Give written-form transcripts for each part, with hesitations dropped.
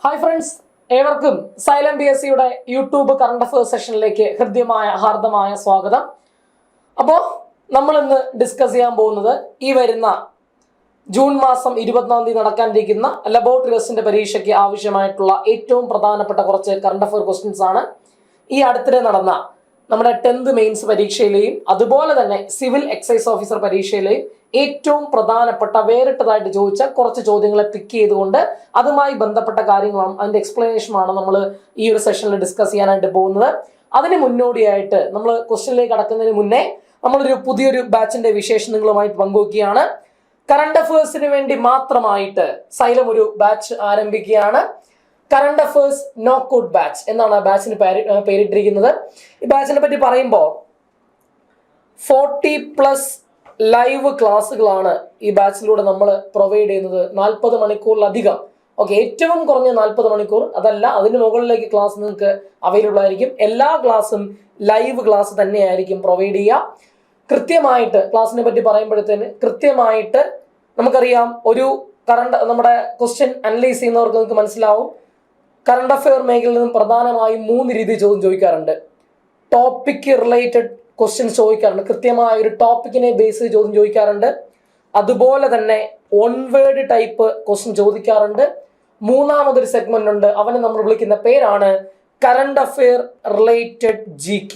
Hi friends, ഏവർക്കും silent P S സിയുടെ YouTube current affairs സെഷനിലേക്ക് ഹൃദ്യമായ ഹാർദമായ സ്വാഗതം. അപ്പോൾ നമ്മൾ ഇന്ന് ഡിസ്കസ് ചെയ്യാൻ പോകുന്നത് ഈ വരുന്ന ജൂൺ മാസം 24 തീയതി നടക്കാനിരിക്കുന്ന ലബോറട്ടറി ടെസ്റ്റിന്റെ പരീക്ഷയ്ക്ക് ആവശ്യമായിട്ടുള്ള ഏറ്റവും പ്രധാനപ്പെട്ട കുറച്ച് കറണ്ട് അഫയർ ക്വസ്റ്റ്യൻസ് ആണ്. ഈ അടുത്തിടെ നടന്ന നമ്മുടെ 10th മെയിൻസ് പരീക്ഷയിലെയും അതുപോലെ തന്നെ സിവിൽ എക്സൈസ് ഓഫീസർ പരീക്ഷയിലെയും ഏറ്റവും പ്രധാനപ്പെട്ട വേറിട്ടതായിട്ട് ചോദിച്ച കുറച്ച് ചോദ്യങ്ങളെ പിക്ക് ചെയ്തുകൊണ്ട് അതുമായി ബന്ധപ്പെട്ട കാര്യങ്ങളും അതിന്റെ എക്സ്പ്ലനേഷനുമാണ് നമ്മൾ ഈ ഒരു സെഷനിൽ ഡിസ്കസ് ചെയ്യാനായിട്ട് പോകുന്നത്. അതിന് മുന്നോടിയായിട്ട് നമ്മൾ ക്വസ്റ്റ്യനിലേക്ക് കടക്കുന്നതിന് മുന്നേ നമ്മളൊരു പുതിയൊരു ബാച്ചിന്റെ വിശേഷങ്ങളുമായിട്ട് പങ്കുവയ്ക്കുകയാണ്. കറണ്ട് അഫയേഴ്സിന് വേണ്ടി മാത്രമായിട്ട് സൈലം ഒരു ബാച്ച് ആരംഭിക്കുകയാണ്. കറണ്ട് അഫയേഴ്സ് നോക്കൌട്ട് ബാച്ച് എന്നാണ് ആ ബാച്ചിന് പേരിട്ടിരിക്കുന്നത്. ഈ ബാച്ചിനെ പറ്റി പറയുമ്പോൾ 40+ ലൈവ് ക്ലാസ്സുകളാണ് ഈ ബാച്ചിലൂടെ നമ്മൾ പ്രൊവൈഡ് ചെയ്യുന്നത്. 40 മണിക്കൂറിലധികം. ഓക്കെ, ഏറ്റവും കുറഞ്ഞ 40 മണിക്കൂർ, അതല്ല അതിന് മുകളിലേക്ക് ക്ലാസ് നിങ്ങൾക്ക് അവൈലബിൾ ആയിരിക്കും. എല്ലാ ക്ലാസ്സും ലൈവ് ക്ലാസ് തന്നെയായിരിക്കും പ്രൊവൈഡ് ചെയ്യുക. കൃത്യമായിട്ട് ക്ലാസ്സിനെ പറ്റി പറയുമ്പോഴത്തേന് കൃത്യമായിട്ട് നമുക്കറിയാം, ഒരു നമ്മുടെ ക്വസ്റ്റ്യൻ അനലൈസ് ചെയ്യുന്നവർക്ക് നിങ്ങൾക്ക് മനസ്സിലാവും. കറണ്ട് അഫെയർ മേഖലയിൽ നിന്നും പ്രധാനമായും 3 രീതി ചോദ്യം ചോദിക്കാറുണ്ട്. ടോപ്പിക് റിലേറ്റഡ് ക്വസ്റ്റ്യൻസ് ചോദിക്കാറുണ്ട്, കൃത്യമായ ഒരു ടോപ്പിക്കിനെ ബേസ് ചെയ്ത് ചോദ്യം ചോദിക്കാറുണ്ട്. അതുപോലെ തന്നെ വൺ വേർഡ് ടൈപ്പ് ക്വസ്റ്റ്യൻ ചോദിക്കാറുണ്ട്. മൂന്നാമതൊരു സെഗ്മെന്റ് ഉണ്ട്, അവനെ നമ്മൾ വിളിക്കുന്ന പേരാണ് കറണ്ട് അഫെയർ റിലേറ്റഡ് GK,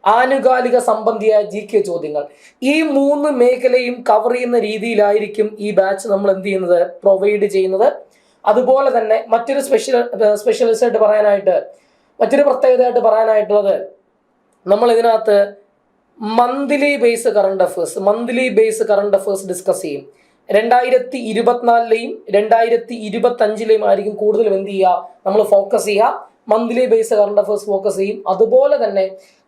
ആനുകാലിക സംബന്ധിയായ GK ചോദ്യങ്ങൾ. ഈ 3 മേഖലയും കവർ ചെയ്യുന്ന രീതിയിലായിരിക്കും ഈ ബാച്ച് നമ്മൾ എന്ത് ചെയ്യുന്നത്, പ്രൊവൈഡ് ചെയ്യുന്നത്. അതുപോലെ തന്നെ മറ്റൊരു സ്പെഷ്യലിസ്റ്റ് പറയാനായിട്ട്, മറ്റൊരു പ്രത്യേകതയായിട്ട് പറയാനായിട്ടുള്ളത്, നമ്മൾ ഇതിനകത്ത് monthly base current affairs discuss ചെയ്യും. 2024-ലെയും 2025-ലെയും ആയിരിക്കും കൂടുതലും എന്ത് ചെയ്യുക, നമ്മൾ ഫോക്കസ് ചെയ്യുക. Monthly base current affairs focus ചെയ്യും. അതുപോലെ തന്നെ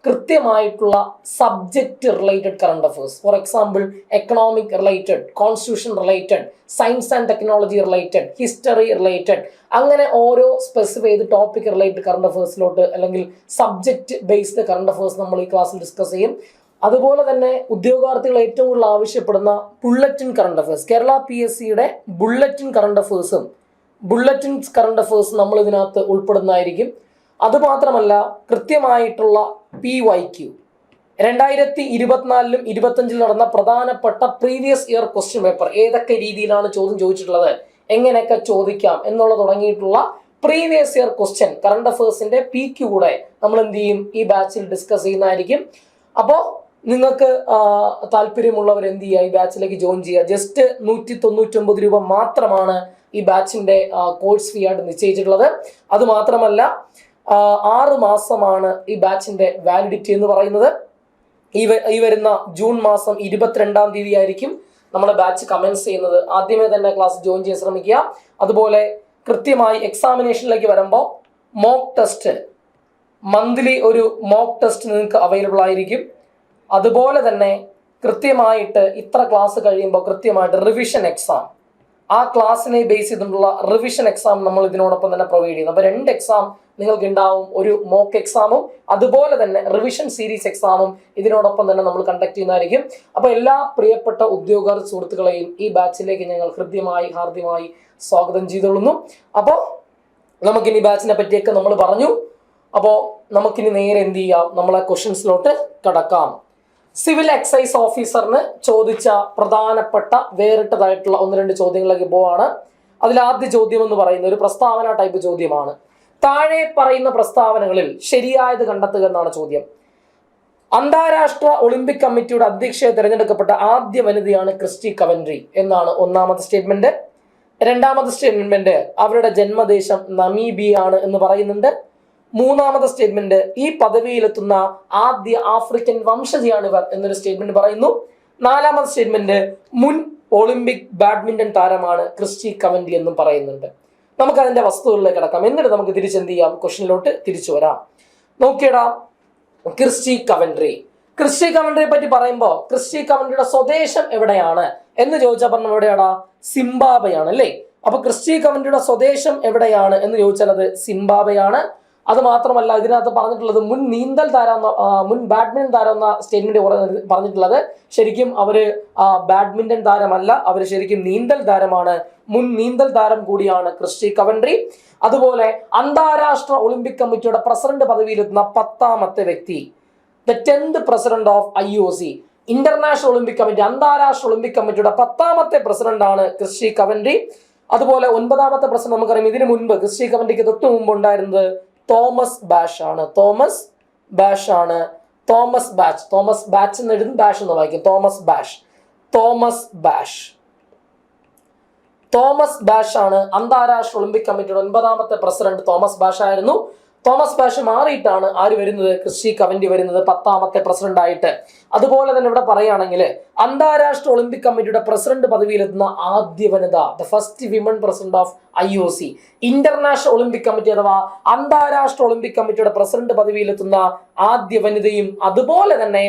കൃത്യമായിട്ടുള്ള subject related current affairs, for example economic related, constitution related, science and technology related, history related, അങ്ങനെ ഓരോ സ്പെസിഫൈ ചെയ്ത് ടോപ്പിക് റിലേറ്റഡ് കറണ്ട് അഫയേഴ്സിലോട്ട് അല്ലെങ്കിൽ സബ്ജക്റ്റ് ബേസ്ഡ് കറണ്ട് അഫയേഴ്സ് നമ്മൾ ഈ ക്ലാസ്സിൽ ഡിസ്കസ് ചെയ്യും. അതുപോലെ തന്നെ ഉദ്യോഗാർത്ഥികൾ ഏറ്റവും കൂടുതൽ ആവശ്യപ്പെടുന്ന ബുള്ളറ്റിൻ കറണ്ട് അഫയേഴ്സ്, കേരള PSCയുടെ ബുള്ളറ്റിൻ കറണ്ട് അഫയേഴ്സും കറണ്ട് അഫയേഴ്സ് നമ്മൾ ഇതിനകത്ത് ഉൾപ്പെടുന്നതായിരിക്കും. അതുമാത്രമല്ല, കൃത്യമായിട്ടുള്ള PYQ 2024-ലും 2025-ലും നടന്ന പ്രധാനപ്പെട്ട പ്രീവിയസ് ഇയർ ക്വസ്റ്റ്യൻ പേപ്പർ, ഏതൊക്കെ രീതിയിലാണ് ചോദ്യം ചോദിച്ചിട്ടുള്ളത്, എങ്ങനെയൊക്കെ ചോദിക്കാം എന്നുള്ള തുടങ്ങിയിട്ടുള്ള പ്രീവിയസ് ഇയർ ക്വസ്റ്റ്യൻ കറണ്ട് അഫയേഴ്സിന്റെ PQ കൂടെ നമ്മൾ എന്ത് ചെയ്യും, ഈ ബാച്ചിൽ ഡിസ്കസ് ചെയ്യുന്നതായിരിക്കും. അപ്പോൾ നിങ്ങൾക്ക് താല്പര്യമുള്ളവർ എന്ത് ചെയ്യുക, ഈ ബാച്ചിലേക്ക് ജോയിൻ ചെയ്യുക. ജസ്റ്റ് 199 രൂപ മാത്രമാണ് ഈ ബാച്ചിന്റെ കോഴ്സ് ഫീ ആയിട്ട് നിശ്ചയിച്ചിട്ടുള്ളത്. അത് മാത്രമല്ല, 6 മാസമാണ് ഈ ബാച്ചിന്റെ വാലിഡിറ്റി എന്ന് പറയുന്നത്. ഈ വരുന്ന ജൂൺ മാസം 22-ാം തീയതി ആയിരിക്കും നമ്മളെ ബാച്ച് കമൻസ് ചെയ്യുന്നത്. ആദ്യമേ തന്നെ ക്ലാസ് ജോയിൻ ചെയ്യാൻ ശ്രമിക്കുക. അതുപോലെ കൃത്യമായി എക്സാമിനേഷനിലേക്ക് വരുമ്പോൾ മോക്ക് ടെസ്റ്റ്, മന്ത്ലി ഒരു മോക്ക് ടെസ്റ്റ് നിങ്ങൾക്ക് അവൈലബിൾ ആയിരിക്കും. അതുപോലെ തന്നെ കൃത്യമായിട്ട് ഇത്ര ക്ലാസ് കഴിയുമ്പോൾ കൃത്യമായിട്ട് റിവിഷൻ എക്സാം, ആ ക്ലാസ്സിനെ ബേസ് ചെയ്തിട്ടുള്ള റിവിഷൻ എക്സാം നമ്മൾ ഇതിനോടൊപ്പം തന്നെ പ്രൊവൈഡ് ചെയ്യുന്നു. അപ്പോൾ 2 എക്സാം നിങ്ങൾക്ക് ഉണ്ടാവും, ഒരു മോക്ക് എക്സാമും അതുപോലെ തന്നെ റിവിഷൻ സീരീസ് എക്സാമും ഇതിനോടൊപ്പം തന്നെ നമ്മൾ കണ്ടക്ട് ചെയ്യുന്നതായിരിക്കും. അപ്പോൾ എല്ലാ പ്രിയപ്പെട്ട ഉദ്യോഗാർത്ഥി സുഹൃത്തുക്കളെയും ഈ ബാച്ചിലേക്ക് ഞങ്ങൾ ഹാർദ്യമായി സ്വാഗതം ചെയ്തുകൊള്ളുന്നു. അപ്പോൾ നമുക്കിനി ബാച്ചിനെ പറ്റിയൊക്കെ നമ്മൾ പറഞ്ഞു. അപ്പോൾ നമുക്കിനി നേരെ എന്ത് ചെയ്യാം, നമ്മളെ ക്വസ്റ്റ്യൻസിലോട്ട് കടക്കാം. സിവിൽ എക്സൈസ് ഓഫീസറിന് ചോദിച്ച പ്രധാനപ്പെട്ട വേറിട്ടതായിട്ടുള്ള 1-2 ചോദ്യങ്ങളിലേക്ക് പോവാണ്. അതിൽ ആദ്യ ചോദ്യം എന്ന് പറയുന്ന ഒരു പ്രസ്താവന ടൈപ്പ് ചോദ്യമാണ്. താഴെ പറയുന്ന പ്രസ്താവനകളിൽ ശരിയായത് കണ്ടെത്തുക എന്നാണ് ചോദ്യം. അന്താരാഷ്ട്ര ഒളിമ്പിക് കമ്മിറ്റിയുടെ അധ്യക്ഷയെ തിരഞ്ഞെടുക്കപ്പെട്ട ആദ്യ വനിതയാണ് ക്രിസ്റ്റി കവൻട്രി എന്നാണ് ഒന്നാമത്തെ സ്റ്റേറ്റ്മെന്റ്. രണ്ടാമത്തെ സ്റ്റേറ്റ്മെന്റ് അവരുടെ ജന്മദേശം നമീബിയ ആണ് എന്ന് പറയുന്നുണ്ട്. മൂന്നാമത്തെ സ്റ്റേറ്റ്മെന്റ് ഈ പദവിയിലെത്തുന്ന ആദ്യ ആഫ്രിക്കൻ വംശജയാണിവർ എന്നൊരു സ്റ്റേറ്റ്മെന്റ് പറയുന്നു. നാലാമത്തെ സ്റ്റേറ്റ്മെന്റ് മുൻ ഒളിമ്പിക് ബാഡ്മിന്റൺ താരമാണ് ക്രിസ്റ്റി കവൻട്രി എന്നും പറയുന്നുണ്ട്. നമുക്ക് അതിന്റെ വസ്തുതകളിലേക്ക് കിടക്കാം, എന്നിട്ട് നമുക്ക് തിരിച്ചെന്ത് ചെയ്യാം, ക്വസ്റ്റ്യനിലോട്ട് തിരിച്ചു വരാം. നോക്കിയടാ, ക്രിസ്റ്റി കവൻട്രിയെ പറ്റി പറയുമ്പോൾ ക്രിസ്റ്റി കവൻട്രിയുടെ സ്വദേശം എവിടെയാണ് എന്ന് ചോദിച്ചാൽ പറഞ്ഞ എവിടെയാടാ, സിംബാബ്വെയാണ് അല്ലേ. അപ്പൊ ക്രിസ്റ്റി കവൻട്രിയുടെ സ്വദേശം എവിടെയാണ് എന്ന് ചോദിച്ചാൽ അത് സിംബാബ്വെയാണ്. അത് മാത്രമല്ല ഇതിനകത്ത് പറഞ്ഞിട്ടുള്ളത് മുൻ നീന്തൽ താരം മുൻ ബാഡ്മിന്റൺ താരം എന്ന സ്റ്റേറ്റ്മെന്റ് പറഞ്ഞിട്ടുള്ളത് ശരിക്കും അവര് ബാഡ്മിന്റൺ താരമല്ല, അവർ ശരിക്കും നീന്തൽ താരമാണ്. മുൻ നീന്തൽ താരം കൂടിയാണ് ക്രിസ്റ്റി കവൻട്രി. അതുപോലെ അന്താരാഷ്ട്ര ഒളിമ്പിക് കമ്മിറ്റിയുടെ പ്രസിഡന്റ് പദവിയിലെത്തുന്ന 10ാമത്തെ വ്യക്തി, the 10th president of IOC, international Olympic committee, അന്താരാഷ്ട്ര ഒളിമ്പിക് കമ്മിറ്റിയുടെ 10ാമത്തെ പ്രസിഡന്റ് ആണ് ക്രിസ്റ്റി കവൻട്രി. അതുപോലെ 9ാമത്തെ പ്രസിഡന്റ് നമുക്കറിയാം, ഇതിനു മുൻപ് ക്രിസ്റ്റി കവൻട്രിക്ക് തൊട്ട് മുമ്പ് ഉണ്ടായിരുന്നത് തോമസ് ബാഷ് ആണ്. തോമസ് ബാച്ച് എന്ന് എഴുതും, ബാഷ് എന്ന് വായിക്കും. തോമസ് ബാഷ് ആണ് അന്താരാഷ്ട്ര ഒളിമ്പിക് കമ്മിറ്റിയുടെ 9ാമത്തെ പ്രസിഡന്റ്. തോമസ് ബാഷ് ആയിരുന്നു. തോമസ് ബാഷ് മാറിയിട്ടാണ് ആര് വരുന്നത്? ക്രിസ്റ്റി കവൻട്രി വരുന്നത് 10ാമത്തെ പ്രസിഡന്റ് ആയിട്ട്. അതുപോലെ തന്നെ ഇവിടെ പറയുകയാണെങ്കിൽ അന്താരാഷ്ട്ര ഒളിമ്പിക് കമ്മിറ്റിയുടെ പ്രസിഡന്റ് പദവിയിലെത്തുന്ന ആദ്യ വനിത, the first women president of IOC, international Olympic committee അഥവാ അന്താരാഷ്ട്ര ഒളിമ്പിക് കമ്മിറ്റിയുടെ പ്രസിഡന്റ് പദവിയിലെത്തുന്ന ആദ്യ വനിതയും അതുപോലെ തന്നെ